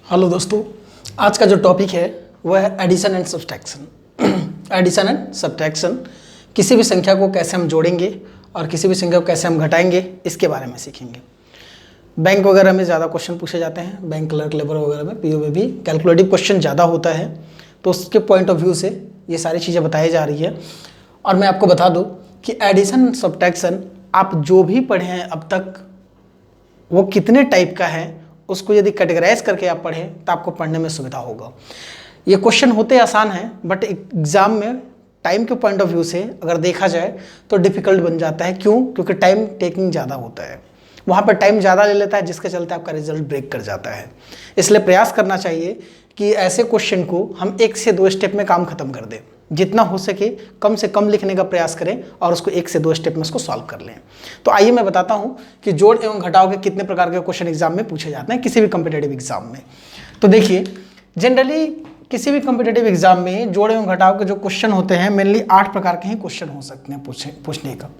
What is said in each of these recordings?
Hello दोस्तों, आज का जो टॉपिक है वह है addition and subtraction. Addition and subtraction, किसी भी संख्या को कैसे हम जोड़ेंगे और किसी भी संख्या को कैसे हम घटाएंगे, इसके बारे में सीखेंगे। बैंक वगैरह में ज़्यादा क्वेश्चन पूछे जाते हैं, बैंक क्लर्क लेबर वगैरह में, पीओ में भी कैलकुलेटिव क्वेश्चन ज़्यादा होता है, तो उसके पॉइंट ऑफ व्यू से ये सारी चीज़ें बताई जा रही है। और मैं आपको बता दूँ कि एडिशन सब्ट्रैक्शन आप जो भी पढ़े हैं अब तक, वो कितने टाइप का है उसको यदि कैटेगराइज करके आप पढ़ें तो आपको पढ़ने में सुविधा होगा। ये क्वेश्चन होते आसान हैं, बट एग्जाम में टाइम के पॉइंट ऑफ व्यू से अगर देखा जाए तो डिफिकल्ट बन जाता है। क्यों? क्योंकि टाइम टेकिंग ज़्यादा होता है, वहाँ पर टाइम ज़्यादा ले लेता है, जिसके चलते आपका रिजल्ट ब्रेक कर जाता है। इसलिए प्रयास करना चाहिए कि ऐसे क्वेश्चन को हम 1 से 2 स्टेप में काम खत्म कर दें, जितना हो सके कम से कम लिखने का प्रयास करें और उसको 1 से 2 स्टेप में उसको सॉल्व कर लें। तो आइए मैं बताता हूं कि जोड़ एवं घटाव के कितने प्रकार के क्वेश्चन एग्जाम में पूछे जाते हैं, किसी भी कॉम्पिटिटिव एग्जाम में। तो देखिए, जनरली किसी भी कॉम्पिटिटिव एग्जाम में जोड़ एवं घटाव के जो क्वेश्चन होते हैं, मेनली 8 प्रकार के ही क्वेश्चन हो सकते हैं पूछने का।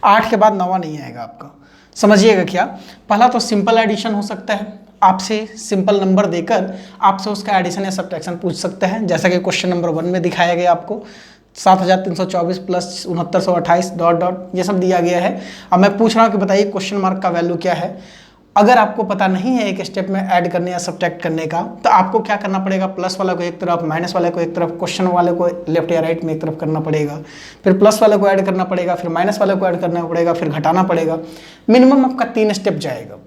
8 के बाद 9वां नहीं आएगा आपका। समझिएगा क्या? पहला तो सिंपल एडिशन हो सकता है, आपसे सिंपल नंबर देकर आपसे उसका एडिशन या सब्ट्रैक्शन पूछ सकते हैं, जैसा कि क्वेश्चन नंबर 1 में दिखाया गया आपको 7324 प्लस 6928 डॉट डॉट ये सब दिया गया है। अब मैं पूछ रहा हूँ कि बताइए क्वेश्चन मार्क का वैल्यू क्या है। अगर आपको पता नहीं है एक स्टेप में ऐड करने या सब्ट्रैक्ट करने का, तो आपको क्या करना पड़ेगा? प्लस वाले को एक तरफ, माइनस वाले को एक तरफ, क्वेश्चन वाले को लेफ्ट या राइट में एक तरफ करना पड़ेगा, फिर प्लस वाले को ऐड करना पड़ेगा, फिर माइनस वाले को ऐड करना पड़ेगा, फिर घटाना पड़ेगा। मिनिमम आपका 3 स्टेप जाएगा,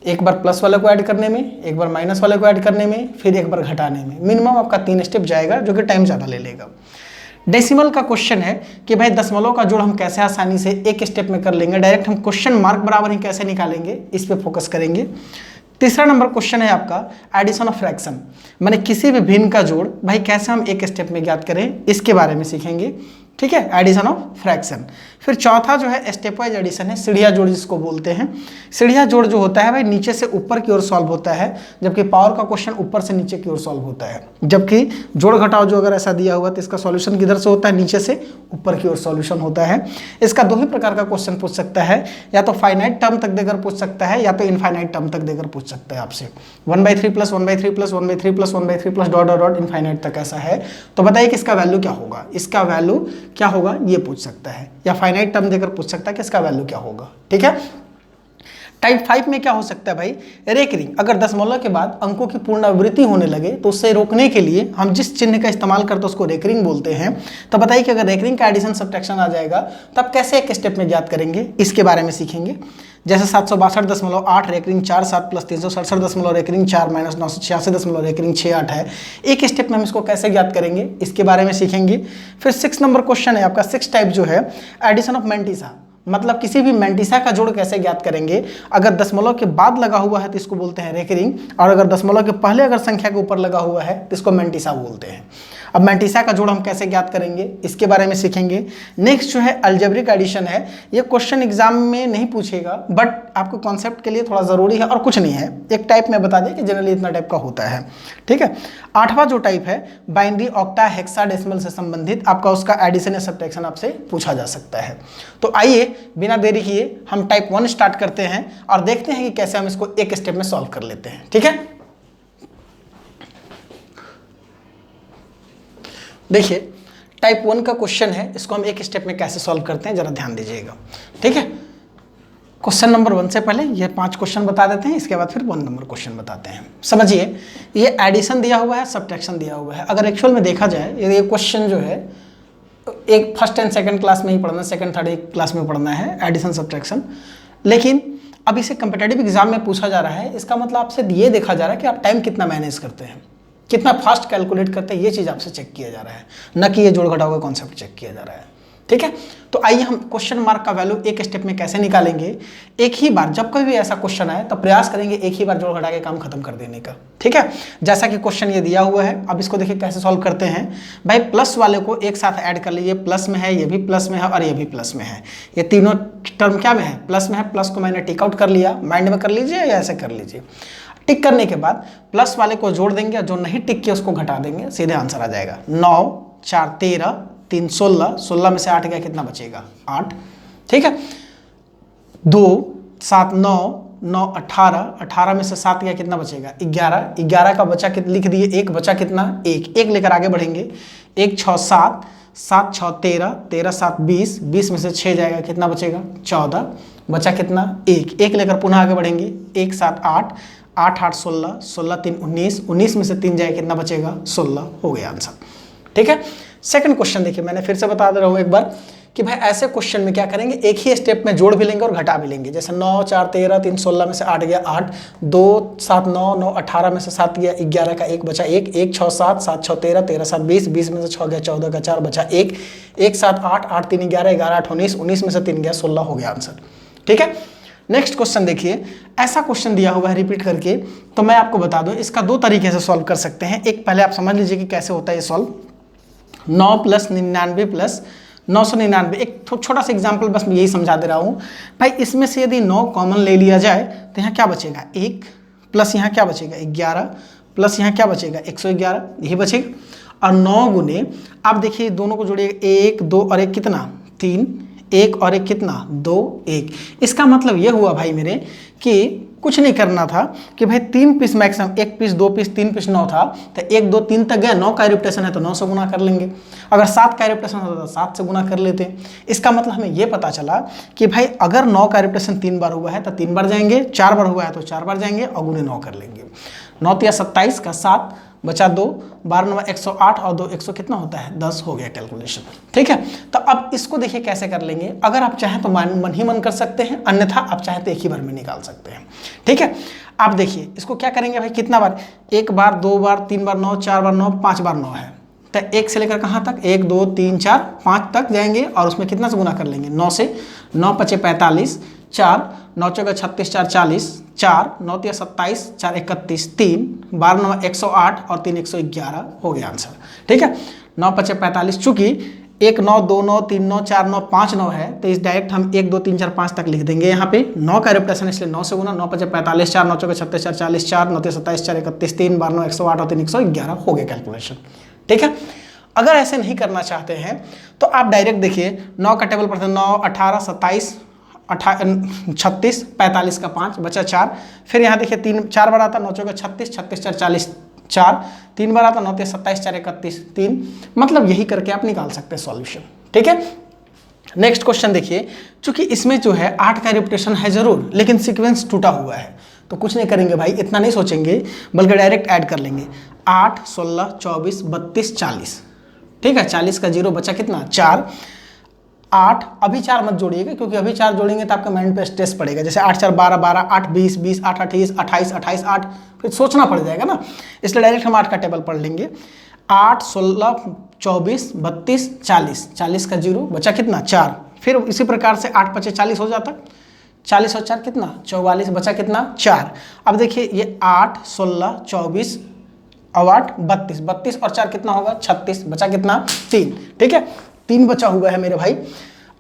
एक बार प्लस वाले को ऐड करने में, एक बार माइनस वाले को ऐड करने में, फिर एक बार घटाने में। मिनिमम आपका 3 स्टेप जाएगा, जो कि टाइम ज़्यादा ले लेगा। डेसिमल का क्वेश्चन है कि भाई दशमलव का जोड़ हम कैसे आसानी से 1 स्टेप में कर लेंगे, डायरेक्ट हम क्वेश्चन मार्क बराबर ही कैसे निकालेंगे, इस पे फोकस करेंगे। तीसरा नंबर क्वेश्चन है आपका एडिशन ऑफ फ्रैक्शन, माने किसी भी भिन्न का जोड़ भाई कैसे हम 1 स्टेप में ज्ञात करें, इसके बारे में सीखेंगे। ठीक है, एडिशन ऑफ फ्रैक्शन। फिर चौथा जो है स्टेप वाइज एडिशन है, सीढ़िया जोड़ जिसको बोलते हैं। सीढ़िया जोड़ जो होता है भाई नीचे से ऊपर की ओर सॉल्व होता है, जबकि पावर का क्वेश्चन ऊपर से नीचे की ओर सॉल्व होता है। जबकि जोड़ घटाव जो अगर ऐसा दिया हुआ तो इसका सॉल्यूशन किधर से होता है? नीचे से ऊपर की ओर सॉल्यूशन होता है। इसका 2 ही प्रकार का क्वेश्चन पूछ सकता है, या तो फाइनाइट टर्म तक देकर पूछ सकता है, या तो इनफाइनाइट टर्म तक देकर पूछ सकता है आपसे। 1/3 plus 1/3 plus 1/3 plus 1/3 plus dot dot dot infinite तक ऐसा है। तो बताइए कि इसका वैल्यू क्या होगा, इसका वैल्यू क्या होगा, ये पूछ सकता है, या फाइनाइट टर्म देकर पूछ सकता है कि इसका वैल्यू क्या होगा। ठीक है। टाइप 5 में क्या हो सकता है भाई? रेकरिंग। अगर दशमलव के बाद अंकों की पुनरावृत्ति होने लगे तो उससे रोकने के लिए हम जिस चिन्ह का इस्तेमाल करते हैं उसको रेकरिंग बोलते हैं। तो बताइए कि अगर रेकरिंग का एडिशन सब्ट्रैक्शन आ जाएगा तब कैसे 1 स्टेप में ज्ञात करेंगे, इसके बारे में सीखेंगे। जैसे 762.8 recurring 4 7 plus 367 recurring 4 minus 986 recurring 6 8 है। 1 स्टेप में हम इसको कैसे ज्ञात करेंगे, इसके बारे में सीखेंगे। फिर 6 नंबर क्वेश्चन है आपका, 6 टाइप जो है एडिशन ऑफ मैंटिसा, मतलब किसी भी मैंटिसा का जोड़ कैसे ज्ञात करेंगे। अगर दशमलव के बाद लगा हुआ है तो इसको बोलते हैं रेकरिंग, और अगर दशमलव के पहले अगर संख्या के ऊपर लगा हुआ है तो इसको मैंटिसा बोलते हैं। अब मैंटिसा का जोड़ हम कैसे ज्ञात करेंगे, इसके बारे में सीखेंगे। नेक्स्ट जो है अलजेब्रिक एडिशन है। ये क्वेश्चन एग्जाम में नहीं पूछेगा, बट आपको कॉन्सेप्ट के लिए थोड़ा ज़रूरी है और कुछ नहीं है। एक टाइप में बता दें कि जनरली इतना टाइप का होता है। ठीक है। 8वां जो टाइप है बाइनरी ऑक्टा हेक्साडेसिमल से संबंधित, आपका उसका एडिशन या सब्ट्रैक्शन आपसे पूछा जा सकता है। तो आइए बिना देरी किए हम टाइप 1 स्टार्ट करते हैं और देखते हैं कि कैसे हम इसको 1 स्टेप में सॉल्व कर लेते हैं। ठीक है। देखिए, टाइप 1 का क्वेश्चन है, इसको हम 1 स्टेप में कैसे सॉल्व करते हैं जरा ध्यान दीजिएगा। ठीक है। क्वेश्चन नंबर 1 से पहले ये 5 क्वेश्चन बता देते हैं, इसके बाद फिर 1 नंबर क्वेश्चन बताते हैं। समझिए, ये एडिशन दिया हुआ है, सब्ट्रैक्शन दिया हुआ है। अगर एक्चुअल में देखा जाए ये क्वेश्चन जो है एक फर्स्ट एंड सेकंड क्लास में ही पढ़ना, सेकंड थर्ड क्लास में पढ़ना है एडिशन सब्ट्रैक्शन, लेकिन अब इसे कम्पिटिटिव एग्जाम में पूछा जा रहा है। इसका मतलब आपसे ये देखा जा रहा है कि आप टाइम कितना मैनेज करते हैं, कितना फास्ट कैलकुलेट करते हैं, ये चीज़ आपसे चेक किया जा रहा है, न कि ये जोड़ घटाव का कॉन्सेप्ट चेक किया जा रहा है। ठीक है। तो आइए हम क्वेश्चन मार्क का वैल्यू 1 स्टेप में कैसे निकालेंगे। एक ही बार जब कोई भी ऐसा क्वेश्चन आए तो प्रयास करेंगे एक ही बार जोड़ घटा के काम खत्म कर देने का। ठीक है। जैसा कि क्वेश्चन ये दिया हुआ है, अब इसको देखिए कैसे सॉल्व करते हैं। भाई प्लस वाले को एक साथ ऐड कर लीजिए, प्लस में है, ये भी प्लस में है और ये भी प्लस में है। ये तीनों टर्म क्या में है? प्लस में है। प्लस को मैंने टिक आउट कर लिया, माइंड में कर लीजिए या ऐसे कर लीजिए। टिक करने के बाद प्लस वाले को जोड़ देंगे, जो नहीं टिक किया उसको घटा देंगे, सीधे आंसर आ जाएगा। 9 4 13 3 16, 16 में से 8 गया, कितना बचेगा? 8। ठीक है। 2 7 9 9 18, 18 में से 7 गया कितना बचेगा 11, 11 का बचा लिख दिए, एक बचा कितना 1, 1 लेकर आगे बढ़ेंगे, 1 6 7, 7 6 13, 13 7 20, 20 में से 6 जाएगा कितना बचेगा 14, बचा कितना 1, 1 लेकर पुनः आगे बढ़ेंगे, 1 7 8, 8 8 16, 16 3 19, 19 में से 3 जाएगा कितना बचेगा 16, हो गया आंसर। ठीक है। सेकंड क्वेश्चन देखिए, मैंने फिर से बता दे रहा हूँ एक बार कि भाई ऐसे क्वेश्चन में क्या करेंगे, एक ही स्टेप में जोड़ भी लेंगे और घटा भी लेंगे। जैसे 9 4 13, 3 16 में से 8 गया 8, 2 7 9, 9 18 में से 7 गया 11 का 1 बचा 1, 1 6 7, 7 6 13, 13 7 20, 20 में से 6 गया 14 का 4 बचा 1, 1 7 8, 8 3 11, 11 8 19, 19 में से 3 गया 16, हो गया आंसर। ठीक है। नेक्स्ट क्वेश्चन देखिए, ऐसा क्वेश्चन दिया हुआ है रिपीट करके, तो मैं आपको बता दूं इसका 2 तरीके से सॉल्व कर सकते हैं। एक पहले आप समझ लीजिए कि कैसे होता है ये सॉल्व। 9 + 99 + 999, एक छोटा सा एग्जाम्पल बस मैं यही समझा दे रहा हूँ भाई। इसमें से यदि 9 कॉमन ले लिया जाए तो यहाँ क्या बचेगा 1, प्लस यहाँ क्या बचेगा 11, प्लस यहाँ क्या बचेगा 111, यही बचेगा। और 9 गुने, आप देखिए दोनों को जोड़िएगा, 1 2 और 1 कितना 3, 1 और 1 कितना 2 1। इसका मतलब ये हुआ भाई मेरे कि कुछ नहीं करना था कि भाई 3 piece maximum, 1 piece 2 piece 3 piece 9 था, तो 1 2 3 तक गया, 9 का रिपीटेशन है तो 9 से गुना कर लेंगे। अगर 7 का रिपीटेशन होता तो 7 से गुना कर लेते। इसका मतलब हमें ये पता चला कि भाई अगर 9 का रिपीटेशन 3 बार हुआ है तो 3 बार जाएंगे, 4 बार हुआ है तो 4 बार जाएंगे और गुने 9 कर लेंगे। 9 तिया 27 का 7 बचा 2, 12 9 108 और 2 100 कितना होता है 10, हो गया कैलकुलेशन। ठीक है। तो अब इसको देखिए कैसे कर लेंगे। अगर आप चाहें तो मन ही मन कर सकते हैं, अन्यथा आप चाहें तो एक ही बार में निकाल सकते हैं। ठीक है। आप देखिए इसको क्या करेंगे भाई, कितना बार, 1 बार 2 बार 3 बार 9, 4 बार 9, 5 बार 9 है, तो 1 से लेकर कहाँ तक 1 2 3 4 5 तक जाएंगे और उसमें कितना से गुना कर लेंगे 9 से। 9 5 45, 4 9 चौका 36, 4 40, 4 9 तिया 27, 4 31, 3 12 9 108 और 3 111, हो गया आंसर। ठीक है। 9 5 45, चूंकि 1 9 2 9 3 9 4 9 5 9 है तो इस डायरेक्ट हम 1 2 3 4 5 तक लिख देंगे। यहाँ पे 9 का रिपीटेशन इसलिए 9 से गुना, 9 5 45, 4 9 चौका 36, 4 40, 4 9 तिया 27, 4 31, 3 12 9 108 और 3 111, हो गया कैलकुलेशन। ठीक है। अगर ऐसे नहीं करना चाहते हैं तो आप डायरेक्ट देखिए 9 का टेबल पर 9 18 27 36 45 का 5 बचा 4, फिर यहाँ देखिए 3 4 बार आता, 9 चौका 36, 36 4 40, 4 3 बार आता, 9 तिया 27, 4 31, 3, मतलब यही करके आप निकाल सकते हैं सॉल्यूशन। ठीक है। नेक्स्ट क्वेश्चन देखिए, चूंकि इसमें जो है 8 का रिपीटेशन है जरूर, लेकिन सीक्वेंस टूटा हुआ है, तो कुछ नहीं करेंगे भाई, इतना नहीं सोचेंगे, बल्कि डायरेक्ट ऐड कर लेंगे। 8 16 24 32 40। ठीक है। 40 का 0 बचा कितना 4, 8, अभी 4 मत जोड़िएगा क्योंकि अभी 4 जोड़ेंगे तो आपका माइंड पे स्ट्रेस पड़ेगा। जैसे 8 4 12 12, 8 20 20, 8 28 28 28 8, फिर सोचना पड़ जाएगा ना, इसलिए डायरेक्ट हम 8 का टेबल पढ़ लेंगे। 8 16 24 32 40, 40 का 0 बचा कितना 4, फिर इसी प्रकार से 8 5 40 हो जाता, 40 और 4 कितना 44, बचा कितना 4। अब देखिए ये 8 16 24 और 8 32, 32 और 4 कितना होगा 36, बचा कितना 3। ठीक है। 3 बचा हुआ है मेरे भाई।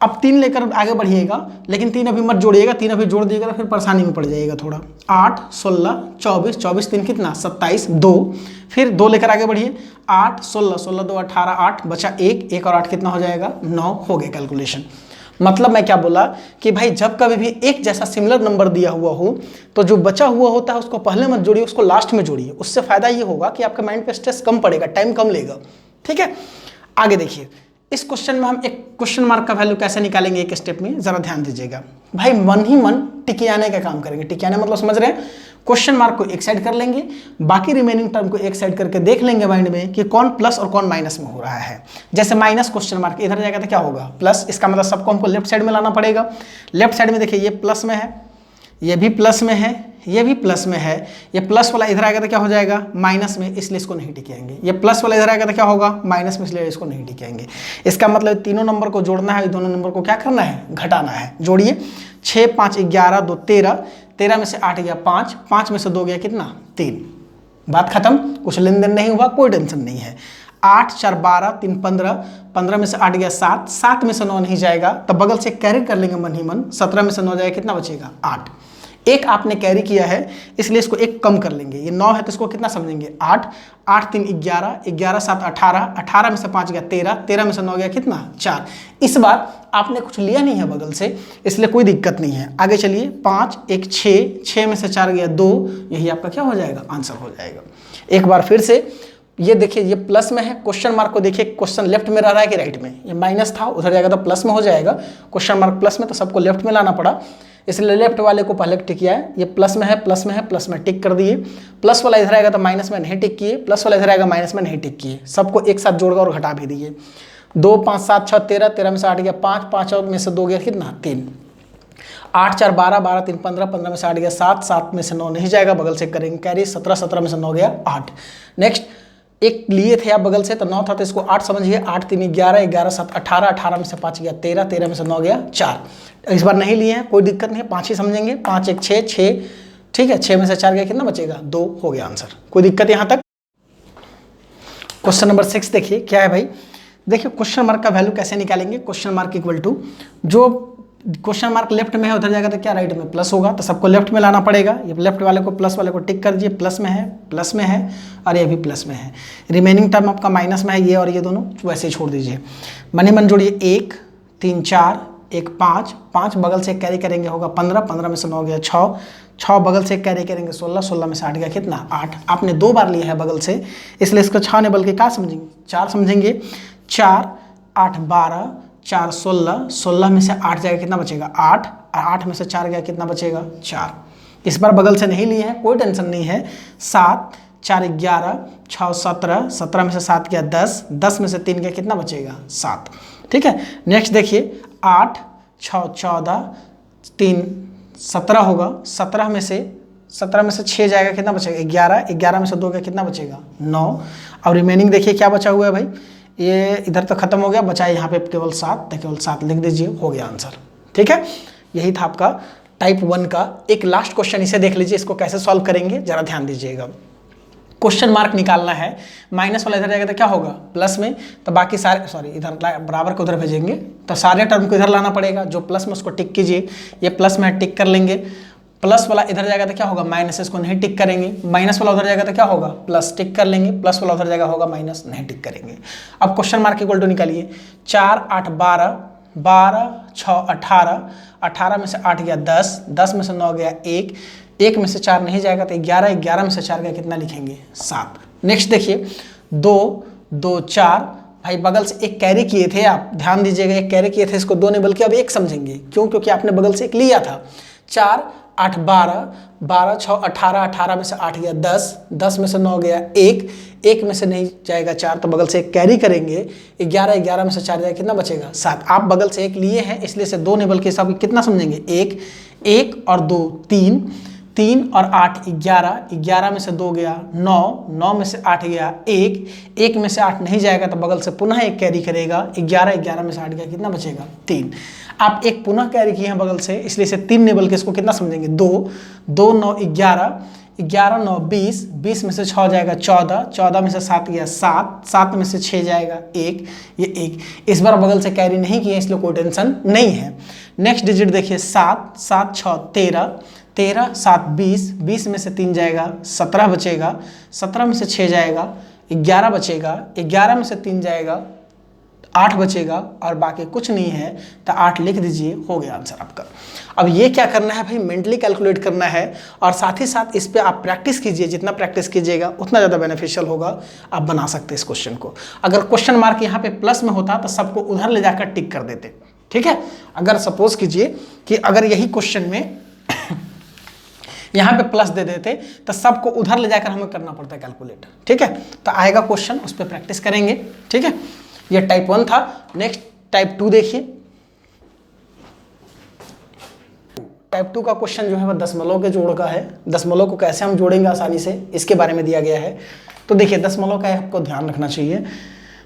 अब 3 लेकर आगे बढ़िएगा, लेकिन 3 अभी मत जोड़िएगा, 3 अभी जोड़ दिएगा तो फिर परेशानी में पड़ जाइएगा थोड़ा। 8 16 24 24 3 कितना 27, 2, फिर 2 लेकर आगे बढ़िए, 8 16 16 2 18, 8 बचा 1, 1 और 8 कितना हो जाएगा 9, हो गया कैलकुलेशन। मतलब मैं क्या बोला कि भाई जब कभी भी एक जैसा सिमिलर नंबर दिया हुआ हो तो जो बचा हुआ होता है उसको पहले मत जोड़िए, उसको लास्ट में जोड़िए। उससे फायदा ये होगा कि आपके माइंड पे स्ट्रेस कम पड़ेगा, टाइम कम लेगा। ठीक है। आगे देखिए, इस क्वेश्चन में हम एक क्वेश्चन मार्क का वैल्यू कैसे निकालेंगे एक स्टेप में, जरा ध्यान दीजिएगा भाई। मन ही मन टिकियाने का काम करेंगे। टिकियाने मतलब समझ रहे हैं, क्वेश्चन मार्क को एक साइड कर लेंगे, बाकी रिमेनिंग टर्म को एक साइड करके देख लेंगे माइंड में कि कौन प्लस और कौन माइनस में हो रहा है। जैसे माइनस क्वेश्चन मार्क इधर जाएगा तो क्या होगा प्लस, इसका मतलब सबको हमको लेफ्ट साइड में लाना पड़ेगा। लेफ्ट साइड में देखिए ये प्लस में है, ये भी प्लस में है, ये भी प्लस में है, ये प्लस वाला इधर आएगा तो क्या हो जाएगा माइनस में, इसलिए इसको नहीं टिकेंगे। ये प्लस वाला इधर आएगा तो क्या होगा माइनस में, इसलिए इसको नहीं टिकेंगे। इसका मतलब तीनों नंबर को जोड़ना है, दोनों नंबर को क्या करना है घटाना है। जोड़िए, 6 5 11 2 13, 13 में से 8 गया 5, 5 में से 2 गया कितना 3, बात खत्म, कुछ लेन देन नहीं हुआ, कोई टेंशन नहीं है। 8 4 12 3 15, 15 में से 8 गया 7, 7 में से 9 नहीं जाएगा, तब बगल से कैरी कर लेंगे मन ही मन, 17 में से 9 जाएगा कितना बचेगा 8। एक आपने कैरी किया है इसलिए इसको एक कम कर लेंगे, ये 9 है तो इसको कितना समझेंगे 8, 8 3 11, 11 7 18, 18 में से 5 गया 13, 13 में से 9 गया कितना 4। इस बार आपने कुछ लिया नहीं है बगल से इसलिए कोई दिक्कत नहीं है। आगे चलिए 5 1 6, 6 में से 4 गया 2, यही आपका क्या हो जाएगा आंसर हो जाएगा। एक बार फिर से ये देखिए ये प्लस में है, क्वेश्चन मार्क को देखिए क्वेश्चन लेफ्ट में रह रहा है कि राइट में, ये माइनस था उधर जाएगा तो प्लस में हो जाएगा, क्वेश्चन मार्क प्लस में तो सबको लेफ्ट में लाना पड़ा इसलिए लेफ्ट वाले को पहले टिक किया है। ये प्लस में है, प्लस में है, प्लस में टिक कर दिए, प्लस वाला इधर आएगा तो माइनस में नहीं टिक किए, प्लस वाला इधर आएगा माइनस में नहीं टिक किए, सबको एक साथ जोड़कर और घटा भी दिए। 2 5 7 6 13, 13 में से 8 गया 5, 5 में से 2 गया कितना 3, 8 4 12, 12 3 15, 15 में से 8 गया 7, 7 में से 9 नहीं जाएगा बगल से करेंगे कैरी, 17, 17 में से 9 गया 8। नेक्स्ट एक लिए थे आप बगल से तो 9 था तो इसको 8 समझिए, 8 3 11, 11 7 18, 18 में से 5 गया 13, 13 में से 9 गया 4। इस बार नहीं लिए हैं कोई दिक्कत नहीं है, 5 ही समझेंगे, 5 1 6 6, ठीक है 6 में से 4 गया कितना बचेगा 2, हो गया आंसर, कोई दिक्कत यहाँ तक। क्वेश्चन नंबर 6 देखिए क्या है भाई, देखिए क्वेश्चन मार्क का वैल्यू कैसे निकालेंगे, क्वेश्चन मार्क इक्वल टू जो क्वेश्चन मार्क लेफ्ट में है उधर जाएगा तो क्या राइट में प्लस होगा, तो सबको लेफ्ट में लाना पड़ेगा। ये लेफ्ट वाले को प्लस वाले को टिक कर दीजिए, प्लस में है और ये भी प्लस में है। रिमेनिंग टर्म आपका माइनस में है, ये और ये दोनों वैसे ही छोड़ दीजिए। मनी मन जोड़िए 1 3 4 1 5, 5 बगल से कैरी करेंगे होगा 15, 15 में से 9 गया 6, 6 बगल से कैरी करेंगे 16, 16 में से 8 गया कितना 8। आपने 2 बार लिया है बगल से इसलिए इसको 6 ने बल्कि क्या समझेंगे 4 समझेंगे, 4 8 12, 4 16, 16 में से 8 जाएगा कितना बचेगा 8, और 8 में से 4 गया कितना बचेगा 4। इस बार बगल से नहीं लिए हैं कोई टेंशन नहीं है। 7 4 11, 6 17, 17 में से 7 गया 10, 10 में से 3 गया कितना बचेगा 7, ठीक है। नेक्स्ट देखिए 8 6 14, 3 17 होगा, 17 में से 6 जाएगा कितना बचेगा 11, 11 में से 2 गया कितना बचेगा 9। और रिमेनिंग देखिए क्या बचा हुआ है भाई, ये इधर तो खत्म हो गया, बचा है यहाँ पे केवल 7, तो केवल 7 लिख दीजिए, हो गया आंसर, ठीक है। यही था आपका टाइप 1 का। एक लास्ट क्वेश्चन इसे देख लीजिए, इसको कैसे सॉल्व करेंगे जरा ध्यान दीजिएगा। क्वेश्चन मार्क निकालना है, माइनस वाला इधर जाएगा तो क्या होगा प्लस में, तो बाकी सारे सॉरी इधर बराबर को उधर भेजेंगे तो सारे टर्म को इधर लाना पड़ेगा, जो प्लस में उसको टिक कीजिए, ये प्लस में टिक कर लेंगे, प्लस वाला इधर जाएगा तो क्या होगा माइनस, इसको नहीं टिक करेंगे, माइनस वाला उधर जाएगा तो क्या होगा प्लस, टिक कर लेंगे, प्लस वाला उधर जाएगा होगा माइनस, नहीं टिक करेंगे। अब क्वेश्चन मार्क इक्वल टू निकालिए, 4 8 12, 12 6 18, 18 में से 8 गया 10, 10 में से 9 गया 1, 1 में से 4 नहीं जाएगा तो 11, 11 में से 4 गया कितना लिखेंगे 7। नेक्स्ट देखिए 2 2 4, भाई बगल से एक कैरी किए थे आप, ध्यान दीजिएगा एक कैरी किए थे, इसको 2 ने बल्कि अब 1 समझेंगे, क्यों क्योंकि आपने बगल से एक लिया था। 4 8 12, 12 6 18, 18 में से 8 गया 10, 10 में से 9 गया 1, 1 में से नहीं जाएगा 4 तो बगल से एक कैरी करेंगे, 11, 11 में से 4 जाएगा कितना बचेगा 7। आप बगल से एक लिए हैं इसलिए से 2 ने बल्कि सब कितना समझेंगे 1, 1 और 2 3, 3 और 8 11, 11 में से 2 गया 9, 9 में से 8 गया 1, 1 में से 8 नहीं जाएगा तो बगल से पुनः एक कैरी करेगा, 11, 11 में से 8 गया कितना बचेगा 3। आप एक पुनः कैरी किए हैं बगल से इसलिए से 3 ने बल्कि इसको कितना समझेंगे 2, 2 9 11, 11 9 20, 20 में से 6 जाएगा 14, 14 में से 7 गया 7, 7 में से 6 जाएगा 1, ये 1। इस बार बगल से कैरी नहीं किए इसलिए कोई टेंशन नहीं है। नेक्स्ट डिजिट देखिए 7 7 6 13, 13 7 20, 20 में से 3 जाएगा 17 बचेगा, 17 में से 6 जाएगा 11 बचेगा, 11 में से 3 जाएगा 8 बचेगा और बाकी कुछ नहीं है तो 8 लिख दीजिए, हो गया आंसर आपका। अब ये क्या करना है भाई, मेंटली कैलकुलेट करना है और साथ ही साथ इस पे आप प्रैक्टिस कीजिए, जितना प्रैक्टिस कीजिएगा उतना ज़्यादा बेनिफिशियल होगा, आप बना सकते हैं इस क्वेश्चन को। अगर क्वेश्चन मार्क यहाँ पे प्लस में होता तो सबको उधर ले जाकर टिक कर देते, ठीक है। अगर सपोज कीजिए कि अगर यही क्वेश्चन में यहाँ पे प्लस दे देते तो सबको उधर ले जाकर हमें करना पड़ता है कैलकुलेट, ठीक है। तो आएगा क्वेश्चन, उस पर प्रैक्टिस करेंगे, ठीक है। ये टाइप 1 था। नेक्स्ट टाइप 2 देखिए। टाइप 2 का क्वेश्चन जो है वह दशमलव के जोड़ का है। दशमलव को कैसे हम जोड़ेंगे आसानी से, इसके बारे में दिया गया है। तो देखिए दशमलव का आपको ध्यान रखना चाहिए,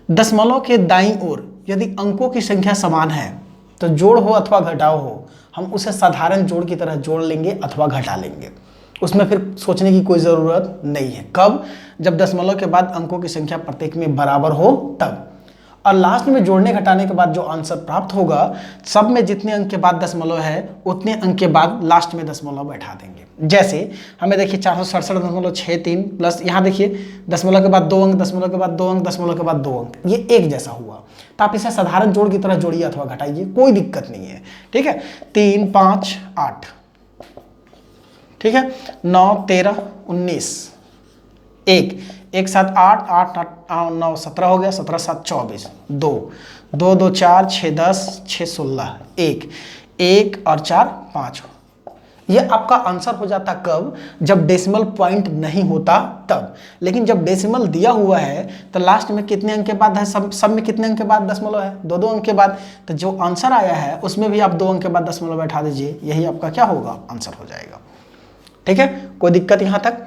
दशमलव के दाईं ओर यदि अंकों की संख्या समान है तो जोड़ हो अथवा घटाव हो, हम उसे साधारण जोड़ की तरह जोड़ लेंगे अथवा घटा लेंगे, उसमें फिर सोचने की कोई ज़रूरत नहीं है। कब? जब दशमलव के बाद अंकों की संख्या प्रत्येक में बराबर हो तब। और लास्ट में जोड़ने घटाने के बाद जो आंसर प्राप्त होगा, सब में जितने अंक के बाद दशमलव है उतने अंक के बाद लास्ट में दशमलव बैठा देंगे। जैसे हमें देखिए 467.63 प्लस यहाँ देखिए दशमलव के बाद 2 अंक, दशमलव के बाद 2 अंक, दशमलव के बाद 2 अंक, ये एक जैसा हुआ। तो आप इसे साधारण जोड़ की तरह जोड़िए अथवा घटाइए, कोई दिक्कत नहीं है। ठीक है, 3 5 8, ठीक है, 9 13 19, 1 1 7 8 8 8 9 17 हो गया, 17 7 24, 2 2 2 4 6 10 6 16, 1 1 और 4 5। ये आपका आंसर हो जाता कब? जब डेसिमल पॉइंट नहीं होता तब। लेकिन जब डेसिमल दिया हुआ है तो लास्ट में कितने अंक के बाद है, सब में कितने अंक के बाद दशमलव है? 2 2 अंक के बाद। तो जो आंसर आया है उसमें भी आप 2 अंक के बाद दशमलव बैठा दीजिए, यही आपका क्या होगा? आंसर हो जाएगा। ठीक है, कोई दिक्कत यहाँ तक?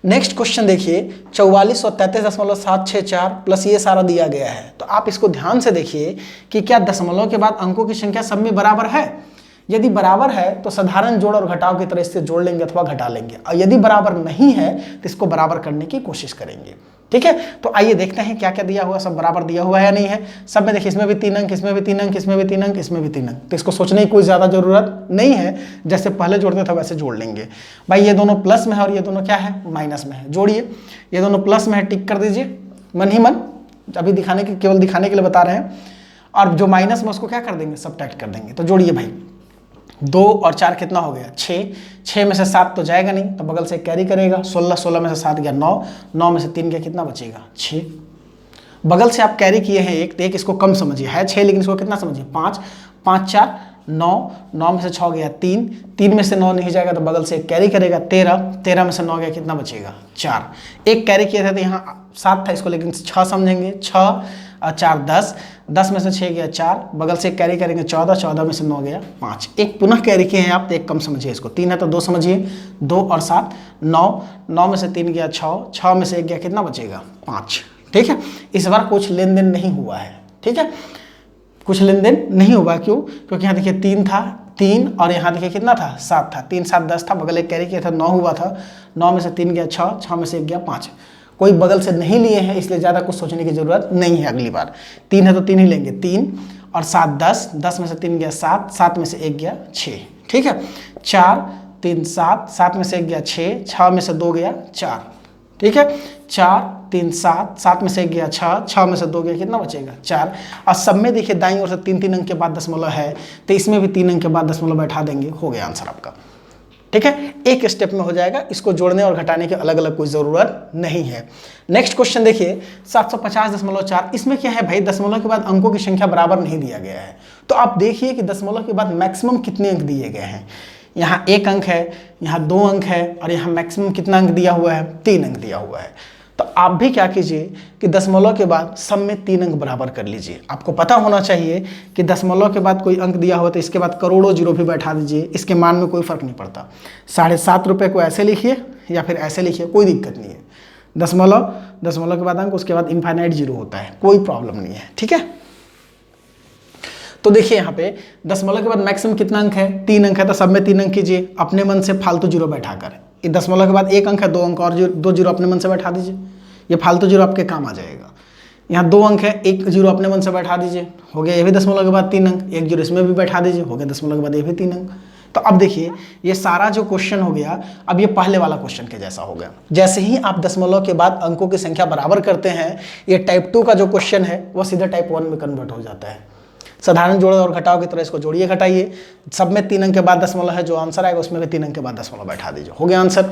नेक्स्ट क्वेश्चन देखिए, 4433.764 प्लस ये सारा दिया गया है। तो आप इसको ध्यान से देखिए कि क्या दशमलव के बाद अंकों की संख्या सब में बराबर है। यदि बराबर है तो साधारण जोड़ और घटाव की तरह इससे जोड़ लेंगे अथवा घटा लेंगे, और यदि बराबर नहीं है तो इसको बराबर करने की कोशिश करेंगे। ठीक है, तो आइए देखते हैं क्या क्या दिया हुआ, सब बराबर दिया हुआ है या नहीं है। सब में देखिए, इसमें भी 3 अंक, इसमें भी 3 अंक, इसमें भी 3 अंक, इसमें भी 3 अंक। तो इसको सोचने की कोई ज़्यादा जरूरत नहीं है, जैसे पहले जोड़ते थे वैसे जोड़ लेंगे। भाई ये दोनों प्लस में है और ये दोनों क्या है? माइनस में है। जोड़िए, ये दोनों प्लस में है, टिक कर दीजिए मन ही मन, अभी दिखाने के, केवल दिखाने के लिए बता रहे हैं। और जो माइनस में उसको क्या कर देंगे? सब्ट्रैक्ट कर देंगे। तो जोड़िए भाई, 2 और 4 कितना हो गया? 6, 6 में से 7 तो जाएगा नहीं, तो बगल से कैरी करेगा। 16, 16 में से 7 गया 9, 9 में से 3 गया, कितना बचेगा? 6। बगल से आप कैरी किए हैं 1, तो 1 इसको कम समझिए, है 6 लेकिन इसको कितना समझिए? 5, 5 4 9, 9 में से 6 गया 3, 3 में से 9 नहीं जाएगा तो बगल से एक कैरी करेगा 13, 13 में से 9 गया, कितना बचेगा? 4। एक कैरी किया था तो यहाँ 7 था, इसको लेकिन 6 समझेंगे। 6 और 4 10, 10 में से 6 गया 4, बगल से कैरी करेंगे 14, 14 में से 9 गया 5। एक पुनः कैरी किए हैं आप तो एक कम समझिए इसको, 3 है तो 2 समझिए। 2 और 7 9, 9 में से 3 गया 6, 6 में से 1 गया, कितना बचेगा? 5। ठीक है, इस बार कुछ लेन देन नहीं हुआ है। ठीक है, कुछ लेन देन नहीं हुआ, क्यों? क्योंकि यहाँ देखिए 3 था, 3 और यहाँ देखिए कितना था? 7 था, 3 7 10 था, बगल एक कैरी किया था 9 हुआ था, 9 में से 3 गया 6, 6 में से 1 गया 5। कोई बगल से नहीं लिए हैं इसलिए ज़्यादा कुछ सोचने की ज़रूरत नहीं है। अगली बार 3 है तो 3 ही लेंगे, 3 और 7 10, 10 में से 3 गया 7, 7 में से 1 गया 6। ठीक है, 4 3 7, 7 में से 1 गया 6, 6 में से 2 गया 4। ठीक है, 4 3 7, 7 में से 1 गया 6, 6 में से 2 गया, कितना बचेगा? 4। और सब में देखिए दाईं ओर से 3 3 अंक के बाद दशमलव है, तो इसमें भी 3 अंक के बाद दशमलव बैठा देंगे, हो गया आंसर आपका। ठीक है, एक स्टेप में हो जाएगा, इसको जोड़ने और घटाने की अलग अलग कोई ज़रूरत नहीं है। नेक्स्ट क्वेश्चन देखिए, 750.4, इसमें क्या है भाई? दशमलव के बाद अंकों की संख्या बराबर नहीं दिया गया है। तो आप देखिए कि दशमलव के बाद मैक्सिमम कितने अंक दिए गए हैं। यहाँ 1 अंक है, यहाँ 2 अंक है, और यहाँ मैक्सिमम कितना अंक दिया हुआ है? 3 अंक दिया हुआ है। तो आप भी क्या कीजिए कि दशमलव के बाद सब में 3 अंक बराबर कर लीजिए। आपको पता होना चाहिए कि दशमलव के बाद कोई अंक दिया हुआ तो इसके बाद करोड़ों जीरो भी बैठा दीजिए, इसके मान में कोई फर्क नहीं पड़ता। 7.5 रुपये को ऐसे लिखिए या फिर ऐसे लिखिए, कोई दिक्कत नहीं है। दशमलव के बाद अंक, उसके बाद इनफाइनाइट जीरो होता है, कोई प्रॉब्लम नहीं है। ठीक है, तो देखिए यहाँ पे दशमलव के बाद मैक्सिमम कितना अंक है? 3 अंक है, तो सब में 3 अंक कीजिए अपने मन से फालतू जीरो बैठाकर। ये दशमलव के बाद 1 अंक है, 2 अंक और 2 जीरो अपने मन से बैठा दीजिए, ये फालतू जीरो आपके काम आ जाएगा। यहाँ 2 अंक है, 1 जीरो अपने मन से बैठा दीजिए, हो गया ये भी दशमलव के बाद 3 अंक, 1 जीरो इसमें भी बैठा दीजिए, हो गया दशमलव के बाद ये भी 3 अंक। तो अब देखिए ये सारा जो क्वेश्चन हो गया, अब ये पहले वाला क्वेश्चन के जैसा हो गया। जैसे ही आप दशमलव के बाद अंकों की संख्या बराबर करते हैं, ये टाइप 2 का जो क्वेश्चन है वो सीधा टाइप 1 में कन्वर्ट हो जाता है। साधारण जोड़ और घटाव की तरह इसको जोड़िए घटाइए, सब में 3 अंक के बाद दशमलव है, जो आंसर आएगा उसमें भी 3 अंक के बाद दशमलव बैठा दीजिए, हो गया आंसर।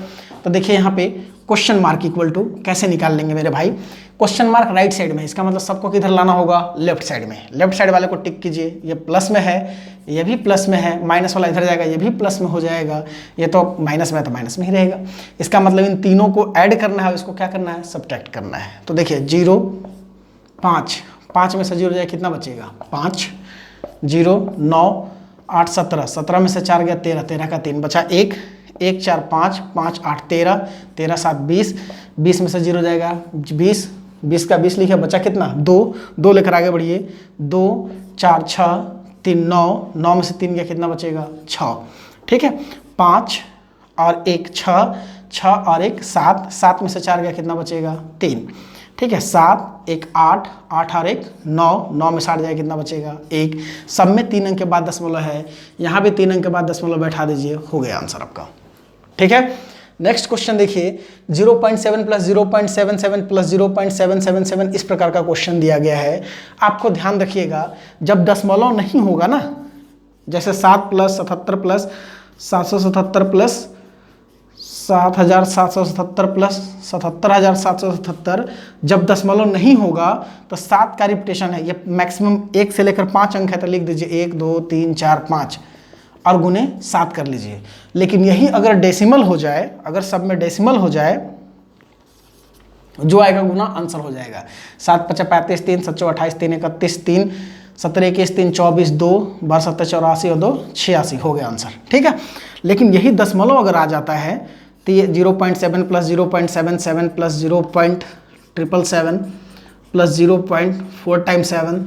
तो देखिए यहाँ पे क्वेश्चन मार्क इक्वल टू कैसे निकाल लेंगे मेरे भाई? क्वेश्चन मार्क राइट साइड में, इसका मतलब सबको किधर लाना होगा? लेफ्ट साइड में। लेफ्ट साइड वाले को टिक कीजिए, ये प्लस में है, ये भी प्लस में है, माइनस वाला इधर जाएगा, ये भी प्लस में हो जाएगा, ये तो माइनस में है तो माइनस में ही रहेगा। इसका मतलब इन तीनों को ऐड करना है, इसको क्या करना है? सब्ट्रैक्ट करना है। तो देखिए 0 5, 5 में से 0 जाए, कितना बचेगा? 5, 0 9 8 17, 17 में से 4 गया 13, 13 का 3 बचा 1, 1 4 5, 5 8 13, 13 7 20, 20 में से 0 जाएगा 20, 20 का 20 लिखा, बचा कितना? 2, 2 लेकर आगे बढ़िए, 2 4 6 3 9, 9 में से 3 गया, कितना बचेगा? 6। ठीक है, 5 और 1 6, 6 और 1 7, 7 में से 4 गया, कितना बचेगा? 3। ठीक है, 7 एक 8, 8 और 1 9, 9 में 60 जाए कितना बचेगा 1। सब में 3 अंक के बाद दशमलव है, यहाँ भी 3 अंक के बाद दशमलव बैठा दीजिए, हो गया आंसर आपका। ठीक है, नेक्स्ट क्वेश्चन देखिए, 0.7 प्लस 0.77 प्लस 0.777 इस प्रकार का क्वेश्चन दिया गया है। आपको ध्यान रखिएगा, जब दशमलव नहीं होगा ना, जैसे 7 प्लस 77 प्लस 777 प्लस 7777 प्लस 77777, जब दशमलव नहीं होगा तो 7 का रिपीटेशन है, ये मैक्सिमम 1 से लेकर 5 अंक है, तो लिख दीजिए 1 2 3 4 5 और गुने 7 कर लीजिए। लेकिन यही अगर डेसिमल हो जाए, अगर सब में डेसिमल हो जाए, जो आएगा गुना आंसर हो जाएगा। 7 5 35 3 7 28 3 31 3 17 21 3 24 2 12 7 84 और 2 86 हो गया आंसर। ठीक है, लेकिन यही दशमलव अगर आ जाता है तो ये 0.7 plus 0.77 plus 0.777 plus 0.4 times 7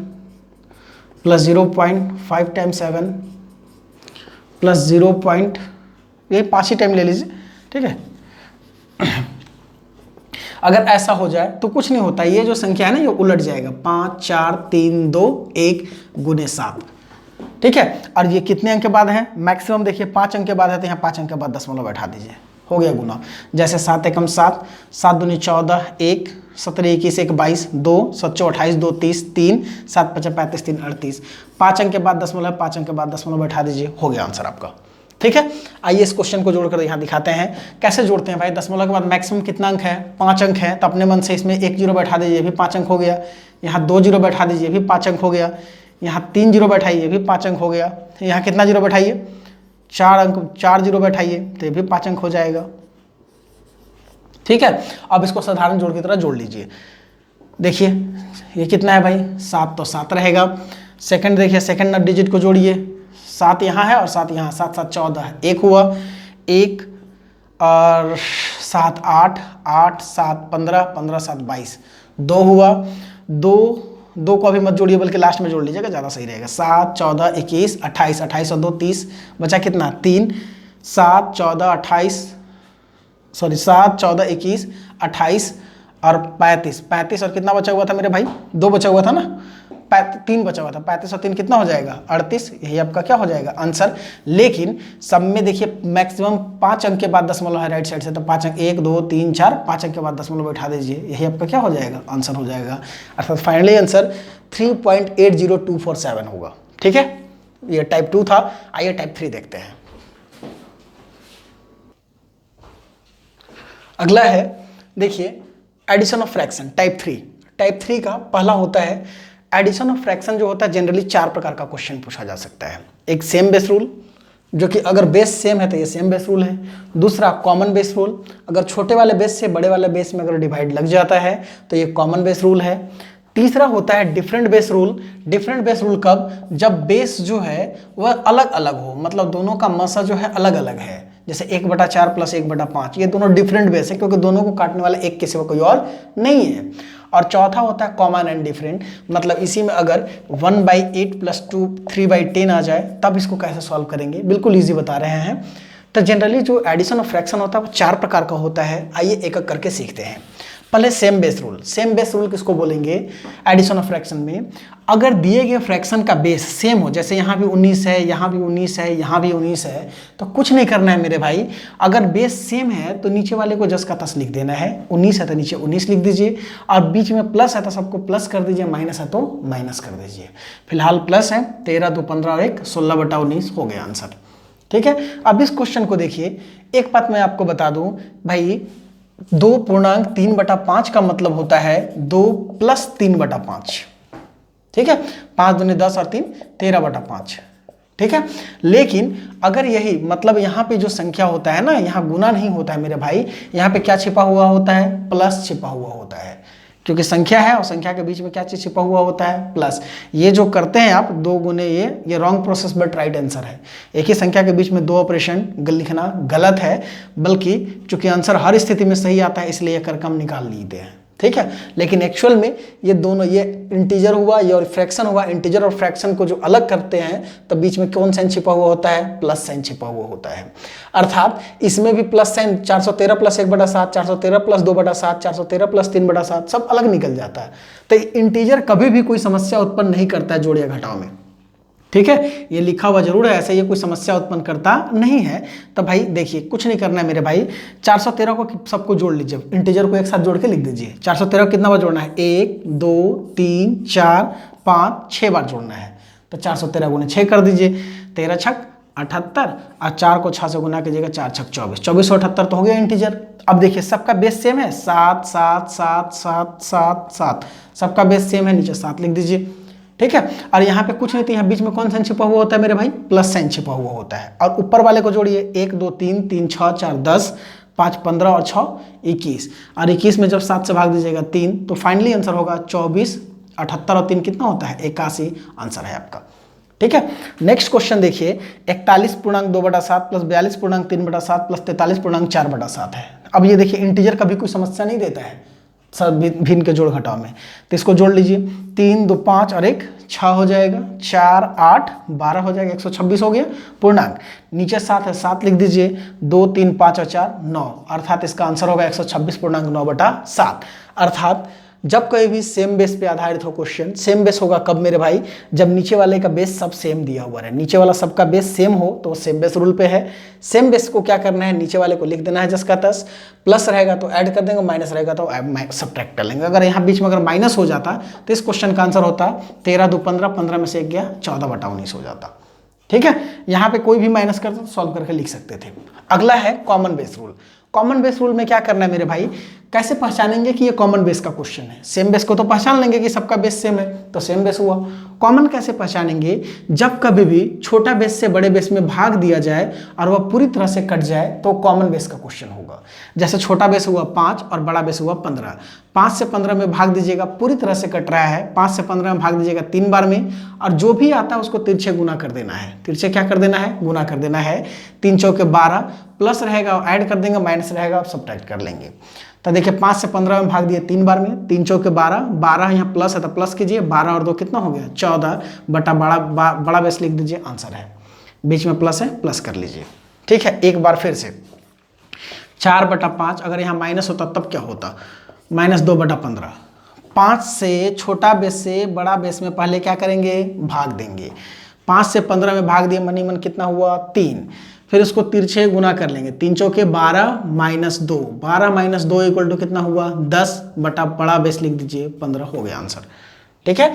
plus 0.5 times 7 plus 0. ये 5 ही टाइम ले लीजिए। ठीक है, अगर ऐसा हो जाए तो कुछ नहीं होता, ये जो संख्या है ना ये उलट जाएगा, 5 4 3 2 1 गुने 7। ठीक है, और ये कितने अंक के बाद है, मैक्सिमम देखिए 5 अंक के बाद है, तो यहाँ 5 अंक के बाद दशमलव बैठा दीजिए, हो गया गुना। जैसे 7 एकम 7, 7 दूनी 14, 1 17 21 1 22 2 7 28 2 30 3 7 5 35 3 38, 5 अंक के बाद दशमलव, 5 अंक के बाद दशमलव बैठा दीजिए, हो गया आंसर आपका। ठीक है, आइए इस क्वेश्चन को जोड़कर यहाँ दिखाते हैं कैसे जोड़ते हैं भाई। दशमलव के बाद मैक्सिमम कितना अंक है, 5 अंक है, तो अपने मन से इसमें 1 जीरो बैठा दीजिए, भी 5 अंक हो गया। यहाँ 2 जीरो बैठा दीजिए, भी 5 अंक हो गया। यहाँ 3 जीरो बैठाइए, भी 5 अंक हो गया। यहाँ कितना जीरो बैठाइए, 4 अंक, 4 जीरो बैठाइए, तो ये भी 5 अंक हो जाएगा। ठीक है, अब इसको साधारण जोड़ की तरह जोड़ लीजिए। देखिए ये कितना है भाई, 7, तो 7 रहेगा। सेकंड देखिए, सेकंड डिजिट को जोड़िए, 7 यहाँ है और 7 यहाँ, 7 7 14 है, 1 हुआ, 1 और 7 8, 8 7 15, 15 7 22, 2 हुआ, 2 को अभी मत जोड़िए बल्कि लास्ट में जोड़ लीजिएगा, ज़्यादा सही रहेगा। 7 14 21 28, 28 और 2 30, बचा कितना 3, 7 14 28, सॉरी 7 14 21 28 और 35, 35 और कितना बचा हुआ था मेरे भाई, 2 बचा हुआ था ना, 3 बचा हुआ था, 35 और 3 कितना हो जाएगा 38, यही आपका क्या हो जाएगा आंसर। लेकिन सब में देखिए मैक्सिमम 5 अंक के बाद दशमलव है राइट साइड से, तो 5 अंक 1 2 3 4, 5 अंक के बाद दशमलव बैठा दीजिए, यही आपका क्या हो जाएगा आंसर हो जाएगा। अर्थात फाइनली आंसर 3.80247 होगा। ठीक है, ये टाइप 2 था। आइए टाइप 3 देखते हैं। अगला है देखिए addition of fraction type 3। Type 3 का पहला होता है एडिशन ऑफ फ्रैक्शन, जो होता है जनरली 4 प्रकार का क्वेश्चन पूछा जा सकता है। एक सेम बेस रूल, जो कि अगर बेस सेम है तो ये सेम बेस रूल है। दूसरा कॉमन बेस रूल, अगर छोटे वाले बेस से बड़े वाले बेस में अगर डिवाइड लग जाता है तो ये कॉमन बेस रूल है। तीसरा होता है different base rule. Different base rule कब, जब बेस जो है वह अलग अलग हो, मतलब दोनों का मसा जो है अलग अलग है। जैसे 1/4 प्लस 1/5, ये दोनों डिफरेंट बेस है क्योंकि दोनों को काटने वाला एक के सिवा कोई और नहीं है। और चौथा होता है कॉमन एंड डिफरेंट, मतलब इसी में अगर 1/8 प्लस 2 3/10 आ जाए तब इसको कैसे सॉल्व करेंगे, बिल्कुल ईजी बता रहे हैं। तो जनरली जो एडिशन ऑफ फ्रैक्शन होता है वो 4 प्रकार का होता है। आइए एक एक करके सीखते हैं। पहले same base rule. Same base rule किसको बोलेंगे एडिशन ऑफ फ्रैक्शन में, अगर दिए गए फ्रैक्शन का बेस सेम हो, जैसे यहाँ भी 19 है, यहाँ भी 19 है, यहाँ भी 19 है, तो कुछ नहीं करना है मेरे भाई। अगर बेस सेम है तो नीचे वाले को जस का तस लिख देना है। 19 है तो नीचे 19 लिख दीजिए, और बीच में प्लस है तो सबको प्लस कर दीजिए, माइनस है तो माइनस कर दीजिए। फिलहाल प्लस है, 13 2 15 और 1 16/19 हो गया आंसर। ठीक है, अब इस क्वेश्चन को देखिए। एक बात मैं आपको बता दूं भाई, 2.3/5 का मतलब होता है 2 + 3/5। ठीक है, 5 दूनी 10 और 3 13/5। ठीक है, लेकिन अगर यही मतलब यहाँ पे जो संख्या होता है ना, यहाँ गुना नहीं होता है मेरे भाई, यहाँ पे क्या छिपा हुआ होता है, प्लस छिपा हुआ होता है, क्योंकि संख्या है और संख्या के बीच में क्या चीज छिपा हुआ होता है, प्लस। ये जो करते हैं आप 2 गुने ये wrong process but right answer है। एक ही संख्या के बीच में 2 ऑपरेशन लिखना गलत है, बल्कि चूंकि आंसर हर स्थिति में सही आता है इसलिए ये करके हम निकाल लेते हैं। ठीक है। लेकिन एक्चुअल में ये दोनों, ये इंटीजर हुआ, ये और फ्रैक्शन हुआ, इंटीजर और फ्रैक्शन को जो अलग करते हैं तो बीच में कौन साइन छिपा हुआ होता है, प्लस साइन छिपा हुआ होता है। अर्थात इसमें भी plus sign 413 plus 1/7, 413 plus 2/7, 413 plus 3/7 सब अलग निकल जाता है। तो इंटीजर कभी भी कोई समस्या उत्पन्न नहीं करता है जोड़ या घटाव में, ठीक है। ये लिखा हुआ जरूर है, ऐसे ये कोई समस्या उत्पन्न करता नहीं है। तो भाई देखिए कुछ नहीं करना है मेरे भाई, 413 को सबको जोड़ लीजिए, इंटीजर को एक साथ जोड़ के लिख दीजिए। 413 को कितना बार जोड़ना है, 1 2 3 4 5 6 बार जोड़ना है। तो 413 गुने 6 कर दीजिए, 13 छक 78 और 4 को 6 से गुना कीजिएगा, 4 छक 24, 2478 तो हो गया इंटीजर। अब देखिए सबका बेस सेम है, 7 7 7 7 7 7, सबका बेस सेम है, नीचे 7 लिख दीजिए, ठीक है। और यहाँ पे कुछ नहीं थी, यहाँ बीच में कौन साइन छिपा हुआ होता है मेरे भाई, प्लस साइन छिपा हुआ होता है। और ऊपर वाले को जोड़िए, 1 2 3 3 6 4 10 5 15 और 6 21, और 21 में जब 7 से भाग दीजिएगा 3, तो फाइनली आंसर होगा 24, 78 और 3 कितना होता है, 81 आंसर है आपका, ठीक है। नेक्स्ट क्वेश्चन देखिए, 41.2/7 प्लस 42.3/7 प्लस 43.4/7 है। अब ये देखिए इंटीजर कभी कोई समस्या नहीं देता है सब भिन्न के जोड़ घटाव में, तो इसको जोड़ लीजिए, 3 2 5 और 1 6 हो जाएगा, 4 8 12 हो जाएगा, 126 हो गया पूर्णांक, नीचे 7 है 7 लिख दीजिए, 2 3 5 और 4 9, अर्थात इसका आंसर होगा 126.9/7। अर्थात जब कहीं भी सेम बेस पे आधारित हो क्वेश्चन, सेम बेस होगा कब मेरे भाई, जब नीचे वाले का बेस सब सेम दिया हुआ है, नीचे वाला सबका बेस सेम हो तो सेम बेस रूल पे है। सेम बेस को क्या करना है, नीचे वाले को लिख देना है 10 का 10, प्लस रहेगा तो ऐड कर देंगे, माइनस रहेगा तो सब्ट्रैक्ट कर लेंगे। अगर यहाँ बीच में अगर माइनस हो जाता तो इस क्वेश्चन का आंसर होता 13 2 15, 15 में से 1 गया 14/19 हो जाता, ठीक है। यहाँ पे कोई भी माइनस करता तो सॉल्व करके लिख सकते थे। अगला है common base rule. Common base rule में क्या करना है मेरे भाई, कैसे पहचानेंगे कि ये कॉमन बेस का क्वेश्चन है। सेम बेस को तो पहचान लेंगे कि सबका बेस सेम है तो सेम बेस हुआ। कॉमन कैसे पहचानेंगे, जब कभी भी छोटा बेस से बड़े बेस में भाग दिया जाए और वह पूरी तरह से कट जाए तो कॉमन बेस का क्वेश्चन होगा। जैसे छोटा बेस हुआ 5 और बड़ा बेस हुआ 15, 5 से 15 में भाग दीजिएगा, पूरी तरह से कट रहा है, 5 से 15 में भाग दीजिएगा 3 बार में, और जो भी आता है उसको तिरछे गुना कर देना है। तिरछे क्या कर देना है, गुना कर देना है। 3 चौके 12, प्लस रहेगा ऐड कर देंगे, माइनस रहेगा सब्ट्रैक्ट कर लेंगे। तो देखिए 5 से 15 में भाग दिए 3 बार में, 3 चौके 12, 12 यहाँ प्लस है तो प्लस कीजिए, 12 और 2 कितना हो गया 14 बटा बड़ा बेस लिख दीजिए, आंसर है। बीच में प्लस है, प्लस कर लीजिए, ठीक है। एक बार फिर से 4/5, अगर यहाँ माइनस होता तब क्या होता, -2/15। 5 से छोटा बेस से बड़ा बेस में पहले क्या करेंगे, भाग देंगे। 5 से 15 में भाग दिए, मनी मन कितना हुआ 3, फिर उसको तिरछे गुना कर लेंगे, 3 चौके 12 -2, 12 - 2 इक्वल टू कितना हुआ 10 बटा बड़ा बेस लिख दीजिए 15 हो गया आंसर, ठीक है।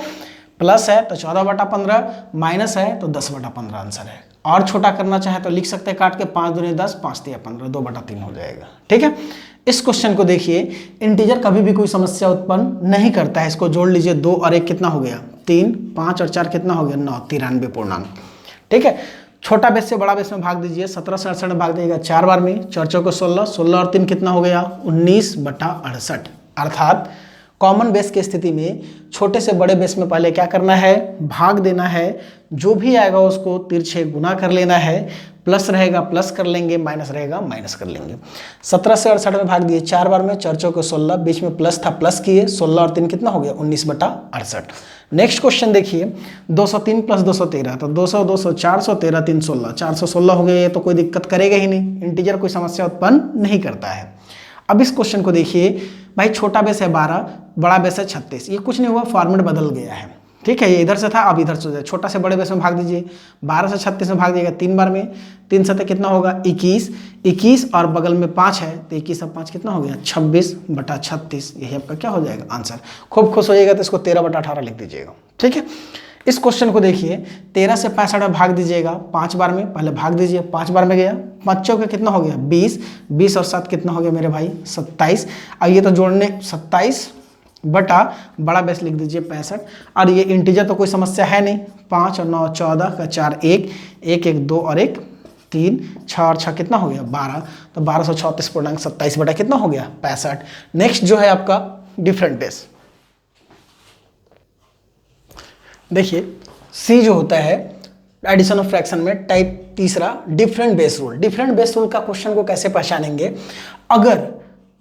प्लस है तो 14/15, माइनस है तो 10/15 आंसर है। और छोटा करना चाहे तो लिख सकते हैं काट के, 5 दूनी 10, 5 तिया 15, 2/3 हो जाएगा, ठीक है। इस क्वेश्चन को देखिए, इंटीजर कभी भी कोई समस्या उत्पन्न नहीं करता है। इसको जोड़ लीजिए, 2 और 1 कितना हो गया 3, 5 और 4 कितना हो गया 9, 93 पूर्णांक, ठीक है। छोटा बेस से बड़ा बेस में भाग दीजिए, 17 से 68 में भाग दीजिएगा 4 बार में, 4 चौके 16, 16 और 3 कितना हो गया 19/68। अर्थात कॉमन बेस की स्थिति में छोटे से बड़े बेस में पहले क्या करना है, भाग देना है, जो भी आएगा उसको तिरछे गुना कर लेना है, प्लस रहेगा प्लस कर लेंगे, माइनस रहेगा माइनस कर लेंगे। 17 से 68 में भाग दिए 4 बार में, 4 चौके 16, बीच में प्लस था प्लस किए, 16 और 3 कितना हो गया 19/68। नेक्स्ट क्वेश्चन देखिए, 203 + 213, तो 200 200 413 3 16, 416 हो गया। ये तो कोई दिक्कत करेगा ही नहीं, इंटीजर कोई समस्या उत्पन्न नहीं करता है। अब इस क्वेश्चन को देखिए भाई, छोटा बेस है 12, बड़ा बेस है 36, ये कुछ नहीं हुआ, फॉर्मेट बदल गया है, ठीक है। ये इधर से था अब इधर से हो जाए, छोटा से बड़े बेस में भाग दीजिए, 12 से 36 में भाग दिएगा 3 बार में, 3 7 कितना होगा 21, 21 और बगल में 5 है तो 21 और 5 कितना हो गया 26/36, यही आपका क्या हो जाएगा आंसर। खूब खुश होइएगा तो इसको 13/18 लिख दीजिएगा, ठीक है। इस क्वेश्चन को देखिए, 13 से 65 में भाग दीजिएगा 5 बार में, पहले भाग दीजिए, 5 बार में गया, 5 चौके कितना हो गया 20, 20 और 7 कितना हो गया मेरे भाई 27। अब ये तो जोड़ने 27 बटा बड़ा बेस लिख दीजिए 65, और ये इंटीजर तो कोई समस्या है नहीं, 5 और 9 14 का 4 1 1 1 2 और 1 3, 6 और 6 कितना हो गया 12, तो 1234.27 बटा कितना हो गया 65। नेक्स्ट जो है आपका डिफरेंट बेस, देखिए सी जो होता है एडिशन ऑफ फ्रैक्शन में टाइप तीसरा different base rule. Different base rule का क्वेश्चन को कैसे पहचानेंगे, अगर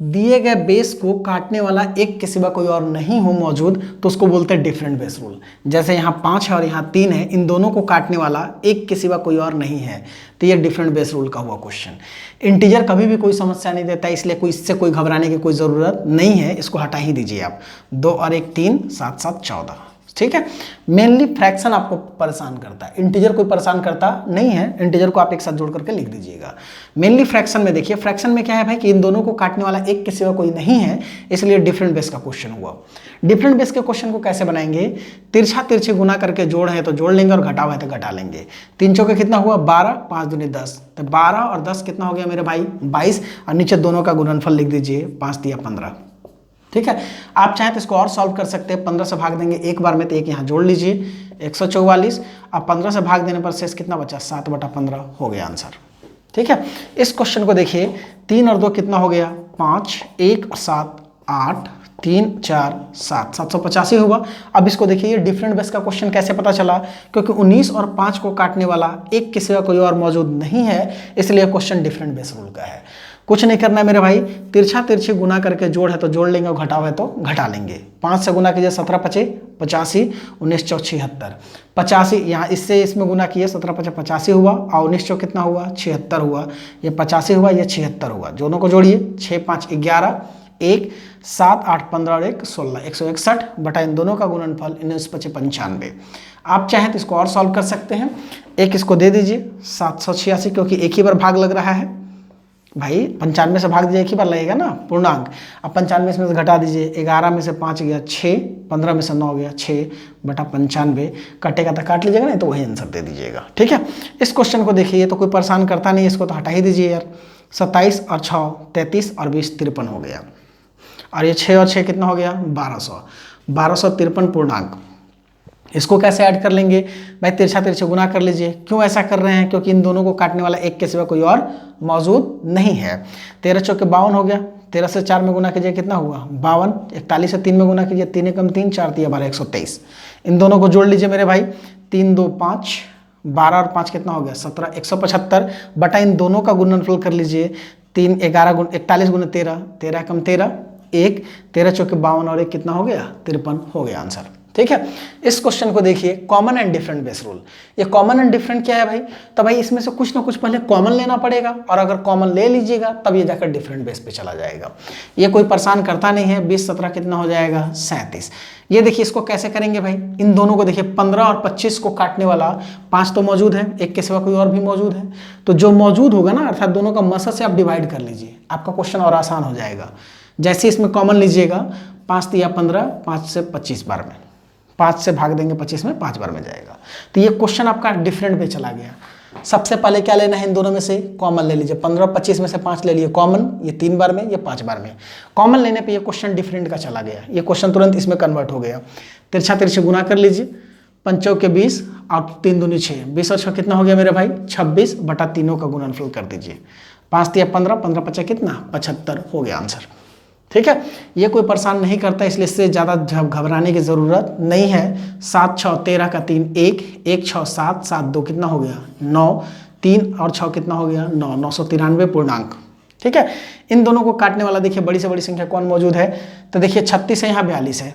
दिए गए बेस को काटने वाला एक के सिवा कोई और नहीं हो मौजूद तो उसको बोलते हैं डिफरेंट बेस रूल। जैसे यहाँ 5 है और यहाँ 3 है, इन दोनों को काटने वाला एक के सिवा कोई और नहीं है, तो ये डिफरेंट बेस रूल का हुआ क्वेश्चन। इंटीजर कभी भी कोई समस्या नहीं देता, इसलिए कोई इससे कोई घबराने की कोई ज़रूरत नहीं है, इसको हटा ही दीजिए आप। 2 और 1 3, 7 7 14, ठीक है। मेनली फ्रैक्शन आपको परेशान करता है, इंटीजर कोई परेशान करता नहीं है, इंटीजर को आप एक साथ जोड़ करके लिख दीजिएगा। मेनली फ्रैक्शन में देखिए, फ्रैक्शन में क्या है भाई कि इन दोनों को काटने वाला एक के सिवा कोई नहीं है, इसलिए डिफरेंट बेस का क्वेश्चन हुआ। डिफरेंट बेस के क्वेश्चन को कैसे बनाएंगे, तिरछा तिरछी गुना करके जोड़ है तो जोड़ लेंगे और घटाव है तो घटा लेंगे। 3 चौके कितना हुआ 12, 5 दूनी 10, तो 12 और 10 कितना हो गया मेरे भाई 22, और नीचे दोनों का गुणनफल लिख दीजिए, 5 दिया 15, ठीक है। आप चाहें तो इसको और सॉल्व कर सकते हैं, 15 से भाग देंगे एक बार में तो एक यहाँ जोड़ लीजिए, 144। अब 15 से भाग देने पर शेष कितना बचा, 7/15 हो गया आंसर, ठीक है। इस क्वेश्चन को देखिए, 3 और 2 कितना हो गया 5, 1 और 7 8, 3 4 7, 785 हुआ। अब इसको देखिए, ये डिफरेंट बेस का क्वेश्चन कैसे पता चला, क्योंकि 19 और 5 को काटने वाला एक के सिवा कोई और मौजूद नहीं है, इसलिए क्वेश्चन डिफरेंट बेस रूल का है। कुछ नहीं करना है मेरे भाई, तिरछा तिरछी गुना करके जोड़ है तो जोड़ लेंगे और घटाव है तो घटा लेंगे। 5 से गुना कीजिए 17 5 85, 19 चौक 76, 85 यहाँ इससे इसमें गुना किए 17 5 85 हुआ, और 19 चौक कितना हुआ 76 हुआ, ये 85 हुआ ये 76 हुआ, दोनों को जोड़िए 6 5 11, 1 7 8 15 और 1 16, 161 बटा इन दोनों का गुणनफल 19 5 95। आप चाहें तो इसको और सॉल्व कर सकते हैं, एक इसको दे दीजिए 786, क्योंकि एक ही बार भाग लग रहा है भाई, 95 से भाग दीजिए एक ही बार लगेगा ना पूर्णांक। अब 95 में से घटा दीजिए, 11 में से 5 गया 6, 15 में से 9 गया 6/95, कटेगा तो काट लीजिएगा, नहीं तो वही आंसर दे दीजिएगा, ठीक है। इस क्वेश्चन को देखिए, तो कोई परेशान करता नहीं, इसको तो हटा ही दीजिए यार। 27 और 6 33 और 20 53 हो गया, और ये 6 और 6 कितना हो गया 1200, 1253 पूर्णांक। इसको कैसे ऐड कर लेंगे भाई, तिरछा तिरछी गुना कर लीजिए। क्यों ऐसा कर रहे हैं, क्योंकि इन दोनों को काटने वाला एक के सिवा कोई और मौजूद नहीं है। 13 चौके 52 हो गया, 13 से 4 में गुना कीजिए कितना हुआ 52, 41 से 3 में गुना कीजिए 3 एकम 3, 4 3 12, 123। इन दोनों को जोड़ लीजिए मेरे भाई, 3 2 5, 12 और 5 कितना हो गया 17, 175 बटा इन दोनों का गुणनफल कर लीजिए, 3 11 41 गुना 13, 13 एकम 13, 1 13 चौके 52 और 1 कितना हो गया 53 हो गया आंसर, ठीक है। इस क्वेश्चन को देखिए, common and different base rule. ये कॉमन एंड डिफरेंट क्या है भाई, तो भाई इसमें से कुछ ना कुछ पहले कॉमन लेना पड़ेगा, और अगर कॉमन ले लीजिएगा तब ये जाकर डिफरेंट बेस पे चला जाएगा। ये कोई परेशान करता नहीं है। 20 17 कितना हो जाएगा 37। ये देखिए, इसको कैसे करेंगे भाई, इन दोनों को देखिए 15 और 25 को काटने वाला 5 तो मौजूद है, एक के सिवा कोई और भी मौजूद है, तो जो मौजूद होगा ना, अर्थात दोनों का मसा से आप डिवाइड कर लीजिए, आपका क्वेश्चन और आसान हो जाएगा। जैसे इसमें कॉमन लीजिएगा, 5 दिया 15, 5 से 25 बार में, 5 से भाग देंगे 25 में 5 बार में जाएगा, तो ये क्वेश्चन आपका डिफरेंट पे चला गया। सबसे पहले क्या लेना है, इन दोनों में से कॉमन ले लीजिए, 15 25 में से 5 ले लिए कॉमन, ये 3 बार में ये 5 बार में। कॉमन लेने पे ये क्वेश्चन डिफरेंट का चला गया, ये क्वेश्चन तुरंत इसमें कन्वर्ट हो गया। तिरछा तिरछी गुना कर लीजिए, 5 के 20 और 3 दूनी 6, 20 और 6 कितना हो गया मेरे भाई 26 बटा तीनों का गुणनफल कर दीजिए, 5 दिया 15, 15 5 कितना 75 हो गया आंसर, ठीक है। ये कोई परेशान नहीं करता, इसलिए इससे ज़्यादा घबराने की ज़रूरत नहीं है। 7 6 13 का 3 1, 1 6 7, 7 2 कितना हो गया 9, 3 और 6 कितना हो गया 9, 993 पूर्णांक, ठीक है। इन दोनों को काटने वाला देखिए बड़ी से बड़ी संख्या कौन मौजूद है, तो देखिए 36 है, यहाँ 42 है,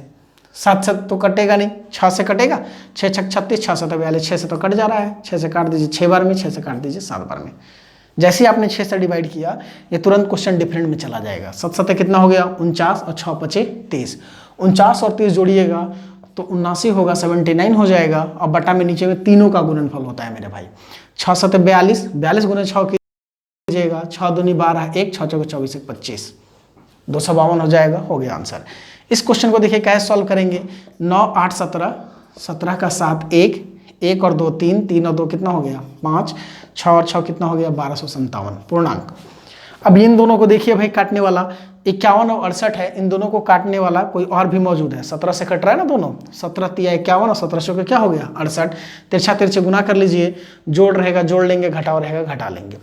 7 से तो कटेगा नहीं, 6 से कटेगा, 6 6 36, 6 से तो 42, 6 से तो कट जा रहा है, 6 से काट दीजिए 6 बार में, 6 से काट दीजिए 7 बार में। जैसे ही आपने 6 से डिवाइड किया, ये तुरंत क्वेश्चन डिफरेंट में चला जाएगा। 7 7 कितना हो गया 49 और 6 5 30, 49 और 30 जोड़िएगा तो 79 होगा, 79 हो जाएगा, और बटा में नीचे में तीनों का गुणनफल होता है मेरे भाई। 6 7 42, 42 गुना 6 कीजिएगा, 6 दूनी 12, 1 6 4 24 25, 252 हो जाएगा, हो गया आंसर। इस क्वेश्चन को देखिए कैसे सॉल्व करेंगे, 9 8 17, 17 का 7 1, 1 और 2 3, 3 और 2 कितना हो गया 5, 6 और 6 कितना हो गया 1257 पूर्णांक। अब इन दोनों को देखिए भाई, काटने वाला 51 और 68 है, इन दोनों को काटने वाला कोई और भी मौजूद है। 17 से कट रहा है ना दोनों, 17 तिया 51 और 17 का क्या हो गया 68। तिरछा तिरछे गुना कर लीजिए, जोड़ रहेगा जोड़ लेंगे, घटाव रहेगा घटा लेंगे।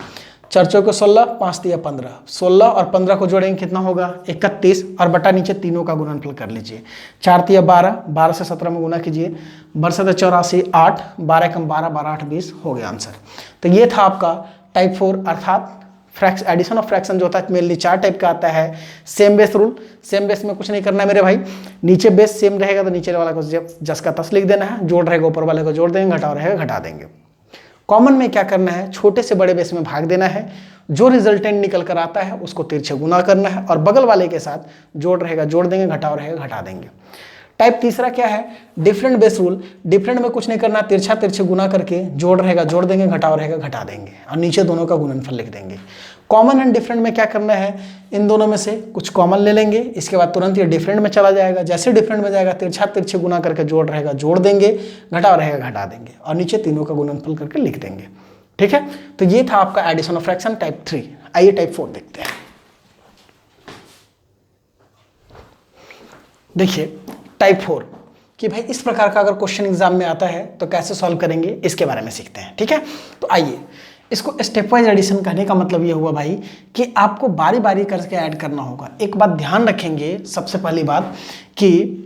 4 चौके 16, 5 तिया 15, 16 और 15 को जोड़ेंगे कितना होगा 31, और बटा नीचे तीनों का गुणनफल कर लीजिए। 4 तिया 12, 12 से 17 में गुना कीजिए, 12 84 8, 12 कम 12 12 8 20 हो गया आंसर। तो ये था आपका टाइप 4 अर्थात फ्रैक्स एडिशन ऑफ फ्रैक्शन जो होता है मेनली 4 टाइप का आता है। Same base rule, same base में कुछ नहीं करना है मेरे भाई, नीचे बेस सेम रहेगा तो नीचे वाला को जस का तस लिख देना है, जोड़ रहेगा ऊपर वाले को जोड़ देंगे, घटाव रहेगा घटा देंगे। कॉमन में क्या करना है, छोटे से बड़े बेस में भाग देना है, जो रिजल्टेंट निकल कर आता है उसको तिरछे गुना करना है और बगल वाले के साथ जोड़ रहेगा जोड़ देंगे, घटाव रहेगा घटा देंगे। टाइप तीसरा क्या है, डिफरेंट बेस रूल। डिफरेंट में कुछ नहीं करना, तिरछा तिरछे गुना करके जोड़ रहेगा जोड़ देंगे, घटाव रहेगा घटा देंगे और नीचे दोनों का गुणनफल लिख देंगे। कॉमन एंड डिफरेंट में क्या करना है, इन दोनों में से कुछ कॉमन ले लेंगे, इसके बाद तुरंत ये डिफरेंट में चला जाएगा। जैसे डिफरेंट में जाएगा तिरछा तिरछे गुना करके जोड़ रहेगा जोड़ देंगे, घटाव रहेगा घटा देंगे और नीचे तीनों का गुणनफल करके लिख देंगे। ठीक है, तो ये था आपका एडिशन ऑफ फ्रैक्शन टाइप 3। आइए टाइप 4 देखते हैं। देखिए टाइप 4 कि भाई इस प्रकार का अगर क्वेश्चन एग्जाम में आता है तो कैसे सॉल्व करेंगे, इसके बारे में सीखते हैं। ठीक है, तो आइए, इसको स्टेप वाइज एडिशन कहने का मतलब ये हुआ भाई कि आपको बारी बारी करके ऐड करना होगा। एक बात ध्यान रखेंगे, सबसे पहली बात कि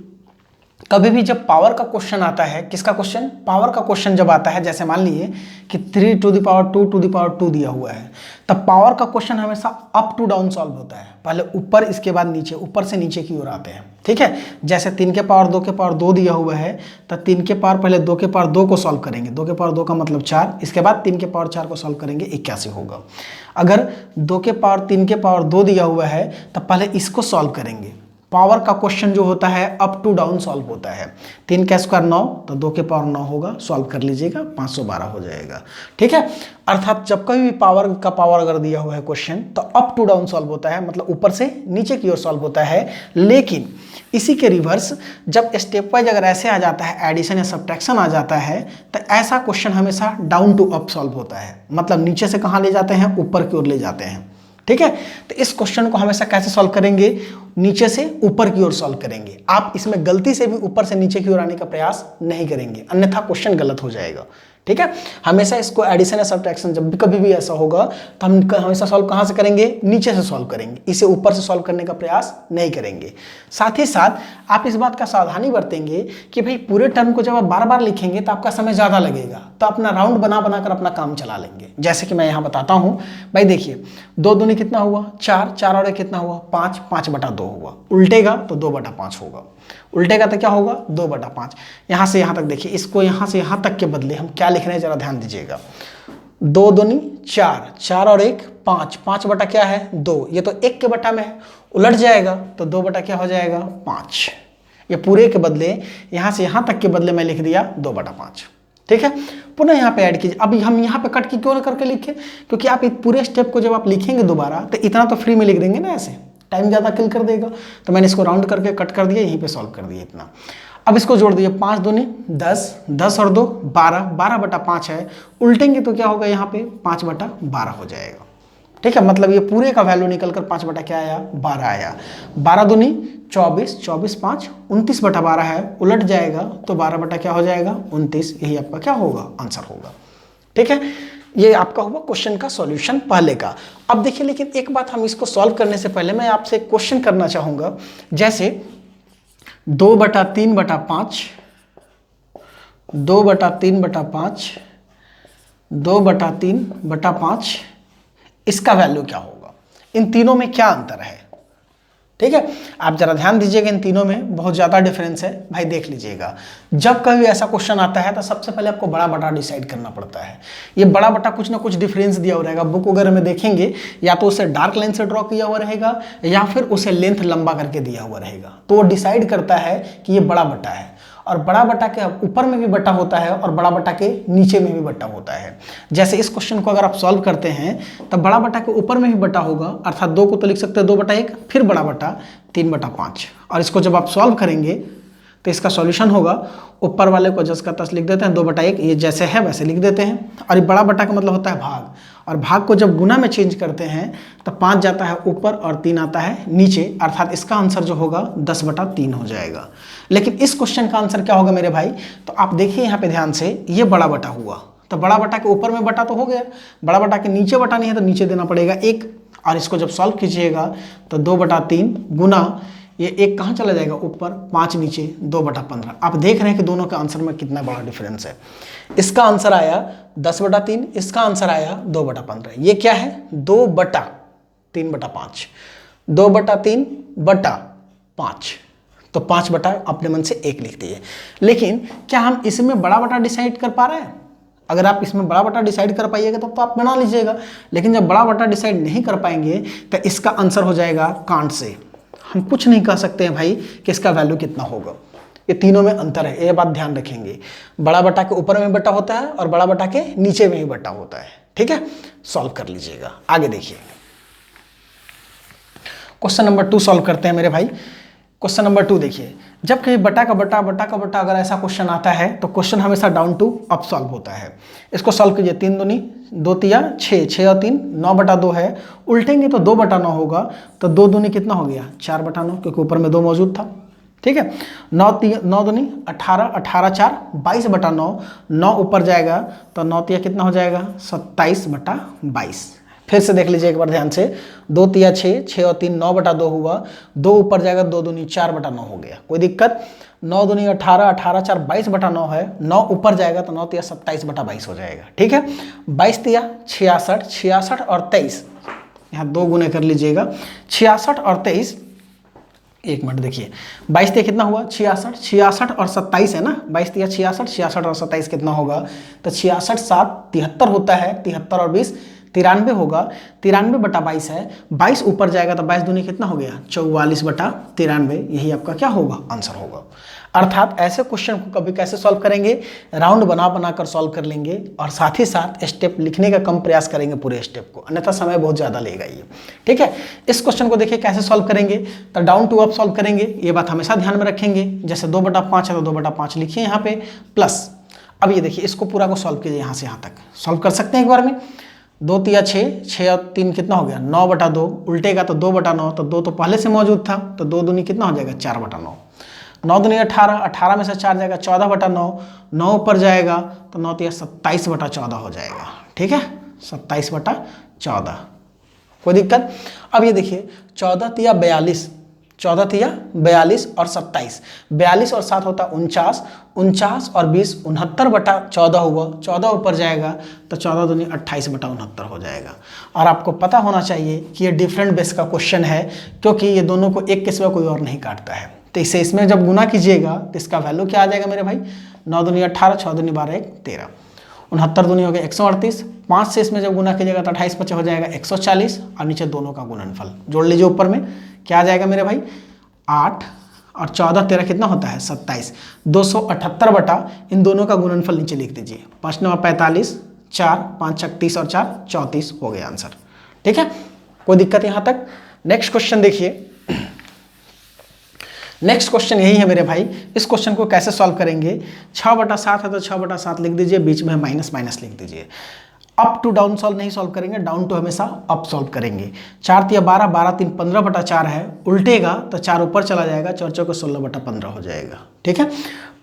कभी भी जब पावर का क्वेश्चन आता है, किसका क्वेश्चन, पावर का क्वेश्चन जब आता है, जैसे मान लीजिए कि 3 to the power 2 to the power 2 दिया हुआ है, तब पावर का क्वेश्चन हमेशा अप टू डाउन सॉल्व होता है, पहले ऊपर इसके बाद नीचे, ऊपर से नीचे की ओर आते हैं। ठीक है, जैसे 3 के पावर 2 के पावर 2 दिया हुआ है तो 3 के पावर पहले 2 के पावर 2 को सॉल्व करेंगे, 2 के पावर 2 का मतलब 4, इसके बाद 3 के पावर 4 को सॉल्व करेंगे, 81 होगा। अगर 2 के पावर 3 के पावर 2 दिया हुआ है तब पहले इसको सॉल्व करेंगे। पावर का क्वेश्चन जो होता है अप टू डाउन सॉल्व होता है। 3 का स्क्वायर 9 तो 2 के पावर 9 होगा, सॉल्व कर लीजिएगा, 512 हो जाएगा। ठीक है, अर्थात जब कभी भी पावर का पावर अगर दिया हुआ है क्वेश्चन तो अप टू डाउन सॉल्व होता है, मतलब ऊपर से नीचे की ओर सॉल्व होता है। लेकिन इसी के रिवर्स जब स्टेप वाइज अगर ऐसे आ जाता है, एडिशन या सब्ट्रैक्शन आ जाता है, तो ऐसा क्वेश्चन हमेशा डाउन टू अप सॉल्व होता है, मतलब नीचे से कहाँ ले जाते हैं, ऊपर की ओर ले जाते हैं। ठीक है, तो इस क्वेश्चन को हमेशा कैसे सॉल्व करेंगे, नीचे से ऊपर की ओर सॉल्व करेंगे। आप इसमें गलती से भी ऊपर से नीचे की ओर आने का प्रयास नहीं करेंगे, अन्यथा क्वेश्चन गलत हो जाएगा। ठीक है, हमेशा इसको एडिशन या सब्ट्रैक्शन जब भी कभी भी ऐसा होगा तो हम हमेशा सॉल्व कहाँ से करेंगे, नीचे से सॉल्व करेंगे, इसे ऊपर से सॉल्व करने का प्रयास नहीं करेंगे। साथ ही साथ आप इस बात का सावधानी बरतेंगे कि भाई पूरे टर्म को जब आप बार बार लिखेंगे तो आपका समय ज़्यादा लगेगा, तो अपना राउंड बना बना कर अपना काम चला लेंगे। जैसे कि मैं यहाँ बताता हूँ भाई, देखिए 2 दूनी कितना हुआ 4, 4 और 1 कितना हुआ 5, 5/2 हुआ, उल्टेगा तो 2/5 होगा, उल्टेगा तो क्या होगा 2/5। यहाँ से यहाँ तक देखिए, इसको यहाँ से यहाँ तक के बदले हम क्या लिख रहे हैं जरा ध्यान दीजिएगा। 2 दूनी 4, 4 और 1 5, 5 बटा क्या है 2, ये तो 1 के बटा में है, उलट जाएगा तो 2 बटा क्या हो जाएगा 5। ये पूरे के बदले यहाँ से यहाँ तक के बदले मैं लिख दिया 2/5। ठीक है, पुनः यहाँ पे ऐड कीजिए। अभी हम यहाँ पे कट की क्यों करके लिखे, क्योंकि आप इस पूरे स्टेप को जब आप लिखेंगे दोबारा तो इतना तो फ्री में लिख देंगे ना, ऐसे टाइम ज़्यादा किल कर देगा, तो मैंने इसको राउंड करके कट कर दिया, यहीं पे सॉल्व कर दिया इतना। अब इसको जोड़ दिए, 5 दूनी 10, 10 और 2 12, 12/5 है, उल्टेंगे तो क्या होगा यहाँ पे 5/12 हो जाएगा। ठीक है, मतलब ये पूरे का वैल्यू निकल कर 5 बटा क्या आया 12 आया। 12 दूनी 24, 24 5 29/12 है, उलट जाएगा तो 12 बटा क्या हो जाएगा 29, यही आपका क्या होगा आंसर होगा। ठीक है, ये आपका हुआ क्वेश्चन का सॉल्यूशन पहले का। अब देखिए, लेकिन एक बात, हम इसको सॉल्व करने से पहले मैं आपसे एक क्वेश्चन करना चाहूँगा। जैसे 2/3/5, 2/3/5, 2/3/5, इसका वैल्यू क्या होगा, इन तीनों में क्या अंतर है। ठीक है, आप जरा ध्यान दीजिएगा, इन तीनों में बहुत ज़्यादा डिफरेंस है भाई। देख लीजिएगा, जब कभी ऐसा क्वेश्चन आता है तो सबसे पहले आपको बड़ा बटा डिसाइड करना पड़ता है। ये बड़ा बटा कुछ ना कुछ डिफरेंस दिया हुआ रहेगा, बुक वगैरह में देखेंगे, या तो उसे डार्क लाइन से ड्रॉ किया हुआ रहेगा या फिर उसे लेंथ लंबा करके दिया हुआ रहेगा, तो वो डिसाइड करता है कि ये बड़ा बटा है। और बड़ा बटा के ऊपर में भी बटा होता है और बड़ा बटा के नीचे में भी बटा होता है। जैसे इस क्वेश्चन को अगर आप सॉल्व करते हैं तब बड़ा बटा के ऊपर में भी बटा होगा, अर्थात 2 को तो लिख सकते हैं 2/1, फिर बड़ा बटा 3/5। और इसको जब आप सॉल्व करेंगे तो इसका सॉल्यूशन होगा, ऊपर वाले को जस का तस लिख देते हैं 2/1, ये जैसे है वैसे लिख देते हैं। और ये बड़ा बटा का मतलब होता है भाग, और भाग को जब गुना में चेंज करते हैं तो 5 जाता है ऊपर और 3 आता है नीचे, अर्थात इसका आंसर जो होगा 10/3 हो जाएगा। लेकिन इस क्वेश्चन का आंसर क्या होगा मेरे भाई, तो आप देखिए यहाँ पे ध्यान से, ये बड़ा बटा हुआ तो बड़ा बटा के ऊपर में बटा तो हो गया, बड़ा बटा के नीचे बटा नहीं है तो नीचे देना पड़ेगा 1। और इसको जब सॉल्व कीजिएगा तो 2/3 गुना ये 1 कहाँ चला जाएगा ऊपर, 5 नीचे, 2/15। आप देख रहे हैं कि दोनों के आंसर में कितना बड़ा डिफरेंस है। इसका आंसर आया 10/3, इसका आंसर आया 2/15। ये क्या है 2/3/5, 2/3/5, तो 5 बटा अपने मन से 1 लिख दिए। लेकिन क्या हम इसमें बड़ा बटा डिसाइड कर पा रहे हैं? अगर आप इसमें बड़ा बटा डिसाइड कर पाइएगा तो आप बना लीजिएगा, लेकिन जब बड़ा बटा डिसाइड नहीं कर पाएंगे तो इसका आंसर हो जाएगा कांट से। हम कुछ नहीं कह सकते हैं भाई कि इसका वैल्यू कितना होगा। ये तीनों में अंतर है, ये बात ध्यान रखेंगे। बड़ा बटा के ऊपर में बटा होता है और बड़ा बटा के नीचे में ही बटा होता है। ठीक है, सॉल्व कर लीजिएगा। आगे देखिए, क्वेश्चन नंबर 2 सॉल्व करते हैं मेरे भाई। क्वेश्चन नंबर 2 देखिए, जब कहीं बटा का बटा अगर ऐसा क्वेश्चन आता है तो क्वेश्चन हमेशा डाउन टू अप सॉल्व होता है। इसको सॉल्व कीजिए। 3 दूनी 2 तिया 6, 6 और 3 9/2 है। उल्टेंगे तो 2/9 होगा, तो 2 दूनी कितना हो गया 4/9, क्योंकि ऊपर में 2 मौजूद था। ठीक है, 9 दूनी 18, 18 4 22/9, 9 ऊपर जाएगा तो 9 तिया कितना हो जाएगा 27/22। फिर से देख लीजिए एक बार ध्यान से, 2 तिया 6, 6 और 3 9/2 हुआ, 2 ऊपर जाएगा 2 दूनी 4/9 हो गया, कोई दिक्कत। 9 दूनी 18, 18 4 22/9 है, 9 ऊपर जाएगा तो 9 तिया 27/22 हो जाएगा। ठीक है, 22 तिया 66, 66 और 23, यहाँ 2 गुने कर लीजिएगा, 66 और 23। एक मिनट देखिए, 22 तिया कितना हुआ 66, 66 और 27 है ना, 22 तिया 66, 66 और 27 कितना होगा, तो 66 7 73 होता है, 73 और 20 93 होगा, 93/22 है, 22 ऊपर जाएगा तो 22 दूनी कितना हो गया 44/93, यही आपका क्या होगा आंसर होगा। अर्थात ऐसे क्वेश्चन को कभी कैसे सॉल्व करेंगे, राउंड बना कर सॉल्व कर लेंगे और साथ ही साथ स्टेप लिखने का कम प्रयास करेंगे पूरे स्टेप को, अन्यथा समय बहुत ज़्यादा लेगा ये। ठीक है, इस क्वेश्चन को देखिए कैसे सॉल्व करेंगे, तो डाउन टू अप सॉल्व करेंगे, ये बात हमेशा ध्यान में रखेंगे। जैसे 2/5 है तो 2/5 लिखिए यहाँ पे प्लस। अब ये देखिए इसको पूरा को सॉल्व कीजिए, यहाँ से यहाँ तक सॉल्व कर सकते हैं एक बार में। 2 तिया 6, 6 और 3 कितना हो गया 9/2, उल्टेगा तो 2/9, तो 2 तो पहले से मौजूद था, तो 2 दूनी कितना हो जाएगा 4/9, 9 दूनी 18, 18 में से 4 जाएगा 14/9, 9 ऊपर जाएगा तो 9 तिया 27/14 हो जाएगा। ठीक है, 27/14, कोई दिक्कत। अब ये देखिए 14 तिया 42, 14 तिया 42 और 27, 42 और 7 होता 49, 49 और 20 69/14 हुआ, 14 ऊपर जाएगा तो 14 दूनी 28/69 हो जाएगा। और आपको पता होना चाहिए कि ये डिफरेंट बेस का क्वेश्चन है, क्योंकि ये दोनों को एक के सिवा कोई और नहीं काटता है। तो इसे इसमें जब गुना कीजिएगा तो इसका वैल्यू क्या आ जाएगा मेरे भाई, 9 दूनी 18, 6 दूनी 12 1 13, 69 दूनी हो गया 138, 5 से इसमें जब गुना कीजिएगा तो 28 5 हो जाएगा 140, और नीचे दोनों का गुणनफल जोड़ लीजिए। ऊपर में क्या आ जाएगा मेरे भाई 8 और 14 13 कितना होता है 27, 278 बटा इन दोनों का गुणनफल नीचे लिख दीजिए, 5 9 45, 4 5 36 और 4 34 हो गया आंसर। ठीक है, कोई दिक्कत यहाँ तक। नेक्स्ट क्वेश्चन देखिए, नेक्स्ट क्वेश्चन यही है मेरे भाई। इस क्वेश्चन को कैसे सॉल्व करेंगे, 6/7 है तो 6/7 लिख दीजिए, बीच में माइनस माइनस लिख दीजिए। अप टू डाउन सॉल्व नहीं सॉल्व करेंगे, डाउन टू हमेशा अप सॉल्व करेंगे। 4 तिया 12, 12 3 15/4 है, उल्टेगा तो 4 ऊपर चला जाएगा, 4 चौके 16/15 हो जाएगा। ठीक है,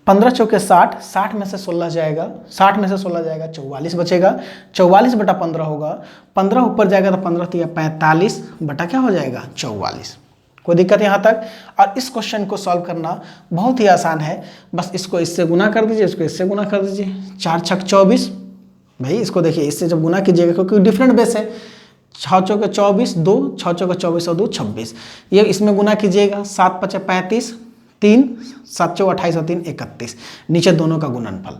15 चौके 60, 60 में से 16 जाएगा, 60 में से 16 जाएगा 44 बचेगा, 44/15 होगा, 15 ऊपर जाएगा तो 15 तिया 45 बटा क्या हो जाएगा 44। कोई दिक्कत यहाँ तक। और इस क्वेश्चन को सॉल्व करना बहुत ही आसान है, बस इसको इससे गुना कर दीजिए, इसको इससे गुना कर दीजिए, 4 6 24। भाई इसको देखिए इससे जब गुना कीजिएगा, क्योंकि डिफरेंट बेस है, 6 चौके 24 2, 6 चौके 24 और 2 26, ये इसमें गुना कीजिएगा, 7 5 35, 3 7 चौके 28 और 3 31, नीचे दोनों का गुणनफल।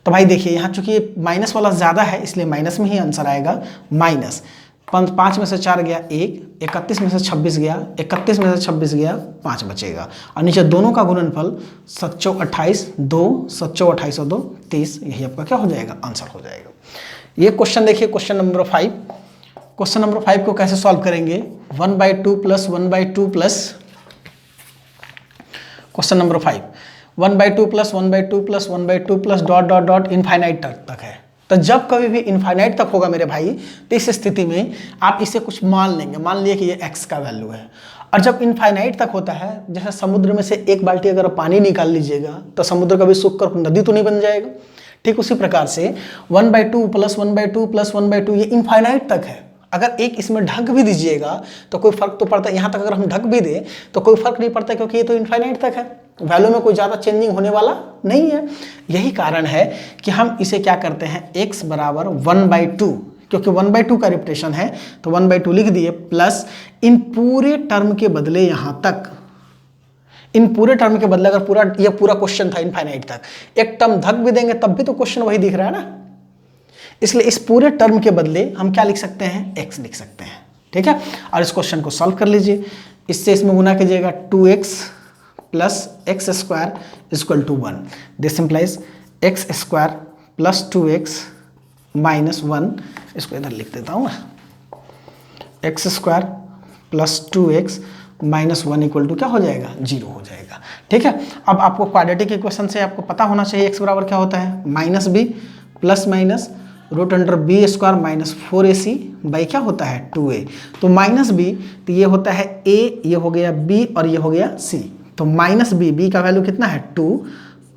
तो भाई देखिए यहाँ चूंकि माइनस वाला ज़्यादा है इसलिए माइनस में ही आंसर आएगा, माइनस 5 में से 4 गया 1, 31 में से 26 गया, 31 में से 26 गया 5 बचेगा, और नीचे दोनों का गुणनफल 7 चौके 28 2, 7 चौके 28 और 2 30, यही आपका क्या हो जाएगा आंसर हो जाएगा। ये क्वेश्चन देखिए, क्वेश्चन नंबर 5। क्वेश्चन नंबर 5 को कैसे सॉल्व करेंगे, 1/2 plus 1/2 plus, question number 5 1/2 plus 1/2 plus 1/2 plus dot dot dot infinite तक है। तो जब कभी भी इनफाइनाइट तक होगा मेरे भाई, तो इस स्थिति में आप इसे कुछ मान लेंगे, मान लिए कि ये x का वैल्यू है। और जब इनफाइनाइट तक होता है, जैसे समुद्र में से एक बाल्टी अगर पानी निकाल लीजिएगा तो समुद्र कभी सूख कर नदी तो नहीं बन जाएगा। ठीक उसी प्रकार से 1/2 प्लस 1/2 प्लस 1/2 ये इनफाइनाइट तक है। अगर एक इसमें ढक भी दीजिएगा तो कोई फर्क तो पड़ता है, यहाँ तक अगर हम ढक भी दें तो कोई फर्क नहीं पड़ता, क्योंकि ये तो इनफाइनाइट तक है, वैल्यू में कोई ज़्यादा चेंजिंग होने वाला नहीं है। यही कारण है कि हम इसे क्या करते हैं, x बराबर 1/2, क्योंकि 1/2 का रिपीटेशन है तो 1/2 लिख दिए, प्लस इन पूरे टर्म के बदले यहाँ तक, इन पूरे टर्म के बदले अगर ये पूरा क्वेश्चन था इनफाइनाइट तक, एक टर्म धक भी देंगे तब भी तो क्वेश्चन वही दिख रहा है ना, इसलिए इस पूरे टर्म के बदले हम क्या लिख सकते हैं, x लिख सकते हैं। ठीक है, और इस क्वेश्चन को सॉल्व कर लीजिए, इससे इसमें गुना कीजिएगा 2x plus x square equal to 1, this implies x square plus 2x minus 1, इसको इधर लिख देता हूँ मैं, x square plus 2x minus 1 equal to क्या हो जाएगा, 0 हो जाएगा। ठीक है, अब आपको क्वाड्रेटिक इक्वेशन से आपको पता होना चाहिए x बराबर क्या होता है, minus B plus minus root under B square minus 4ac by क्या होता है 2a, तो माइनस बी तो ये होता है a, ये हो गया b और ये हो गया c, तो माइनस बी का वैल्यू कितना है 2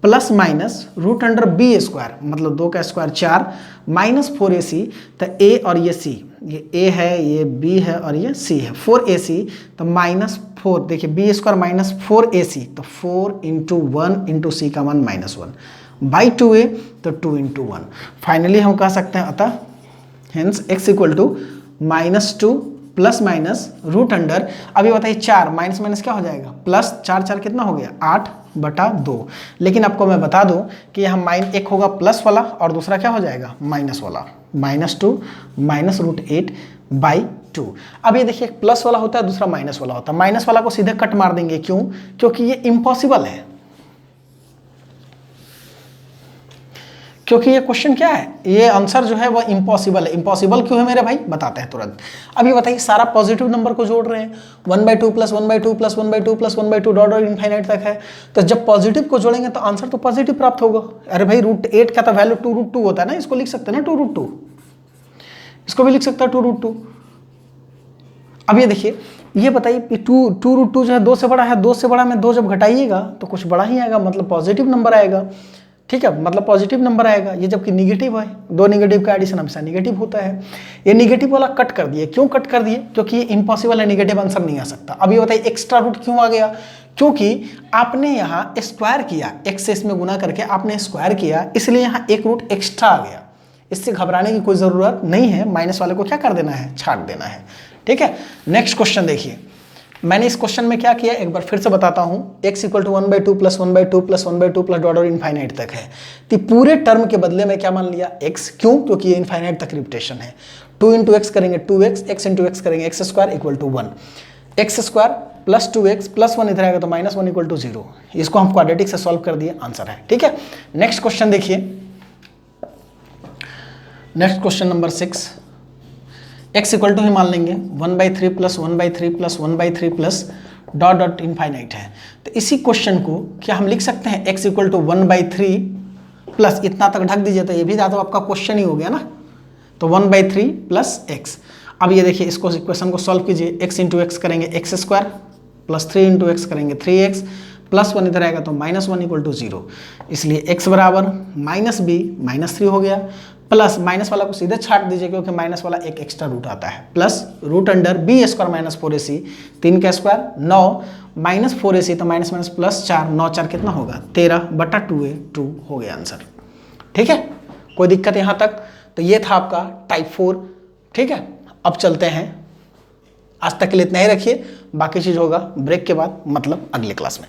plus minus root under B square मतलब 2 का स्क्वायर 4 माइनस 4ac, तो a और ये c, ये a है ये b है और ये c है, 4ac तो माइनस 4, देखिए बी स्क्वायर माइनस 4ac तो 4 इंटू 1 इंटू सी का मान माइनस 1 बाई 2a तो 2 इंटू 1, फाइनली हम कह सकते हैं अतः hence x equal to -2 plus minus root under, अभी बताइए 4 माइनस माइनस क्या हो जाएगा प्लस, 4 4 कितना हो गया 8/2, लेकिन आपको मैं बता दूं कि यहाँ एक होगा प्लस वाला और दूसरा क्या हो जाएगा माइनस वाला, -2 माइनस रूट 8 बाई 2। अब ये देखिए प्लस वाला होता है दूसरा माइनस वाला होता है, माइनस वाला को सीधे कट मार देंगे, क्यों, क्योंकि ये इम्पॉसिबल है, क्योंकि ये क्वेश्चन क्या है, ये आंसर जो है वो इम्पॉसिबल है। इम्पॉसिबल क्यों है मेरे भाई, बताते हैं तुरंत। अब ये बताइए सारा पॉजिटिव नंबर को जोड़ रहे हैं, 1/2 plus 1/2 plus 1/2 plus 1/2 dot dot infinite तक है, तो जब पॉजिटिव को जोड़ेंगे तो आंसर तो पॉजिटिव प्राप्त होगा। अरे भाई रूट 8 का तो वैल्यू 2√2 होता है ना, इसको लिख सकते हैं ना 2√2, इसको भी लिख सकता है 2√2। अब ये देखिए, ये बताइए 2√2 जो है 2 से बड़ा है, 2 से बड़ा में 2 जब घटाइएगा तो कुछ बड़ा ही आएगा, मतलब पॉजिटिव नंबर आएगा। ठीक है, मतलब पॉजिटिव नंबर आएगा, ये जबकि निगेटिव है, 2 निगेटिव का एडिशन हमेशा निगेटिव होता है। ये निगेटिव वाला कट कर दिए, क्यों कट कर दिए, क्योंकि ये इम्पॉसिबल है, निगेटिव आंसर नहीं आ सकता। अब ये बताइए एक्स्ट्रा रूट क्यों आ गया, क्योंकि आपने यहाँ स्क्वायर किया, x से इसमें गुना करके आपने स्क्वायर किया, इसलिए यहाँ एक रूट एक्स्ट्रा आ गया। इससे घबराने की कोई ज़रूरत नहीं है, माइनस वाले को क्या कर देना है, छाट देना है। ठीक है, नेक्स्ट क्वेश्चन देखिए, मैंने इस क्वेश्चन में क्या किया एक बार फिर से बताता हूं, x equal to 1/2 plus 1/2 plus 1/2 plus dot और इनफाइनाइट तक है, तो पूरे टर्म के बदले में क्या मान लिया x, क्यों, क्योंकि ये इनफाइनाइट तक रिपीटेशन है। 2 इंटू एक्स करेंगे 2x, x इंटू एक्स करेंगे x square equal to 1, x square plus 2x plus 1 इधर आएगा तो -1 इक्वल टू 0। इसको हम क्वाड्रेटिक से सॉल्व कर दिए, आंसर है। ठीक है, नेक्स्ट क्वेश्चन देखिए, next question number 6, x equal to ही मान लेंगे 1/3 plus 1/3 plus 1/3 plus dot dot infinite है। तो इसी क्वेश्चन को क्या हम लिख सकते हैं, x इक्वल टू 1/3 प्लस इतना तक ढक दीजिए तो ये भी ज़्यादा आपका क्वेश्चन ही हो गया ना, तो 1/3 प्लस x। अब ये देखिए इसको इक्वेशन को सॉल्व कीजिए, x इंटू एक्स करेंगे x square plus 3 into x करेंगे 3x प्लस 1 इधर आएगा तो -1 इक्वल टू 0, इसलिए x बराबर -b -3 हो गया, प्लस माइनस वाला को सीधे छाट दीजिए क्योंकि माइनस वाला एक एक्स्ट्रा रूट आता है, plus root under B square minus 4ac, 3 का स्क्वायर 9 माइनस 4ac तो माइनस माइनस प्लस 4, 9 4 कितना होगा 13/2a, 2 हो गया आंसर। ठीक है, कोई दिक्कत यहाँ तक, तो ये था आपका टाइप 4। ठीक है, अब चलते हैं, आज तक के लिए इतना ही रखिए, बाकी चीज़ होगा ब्रेक के बाद, मतलब अगले क्लास में।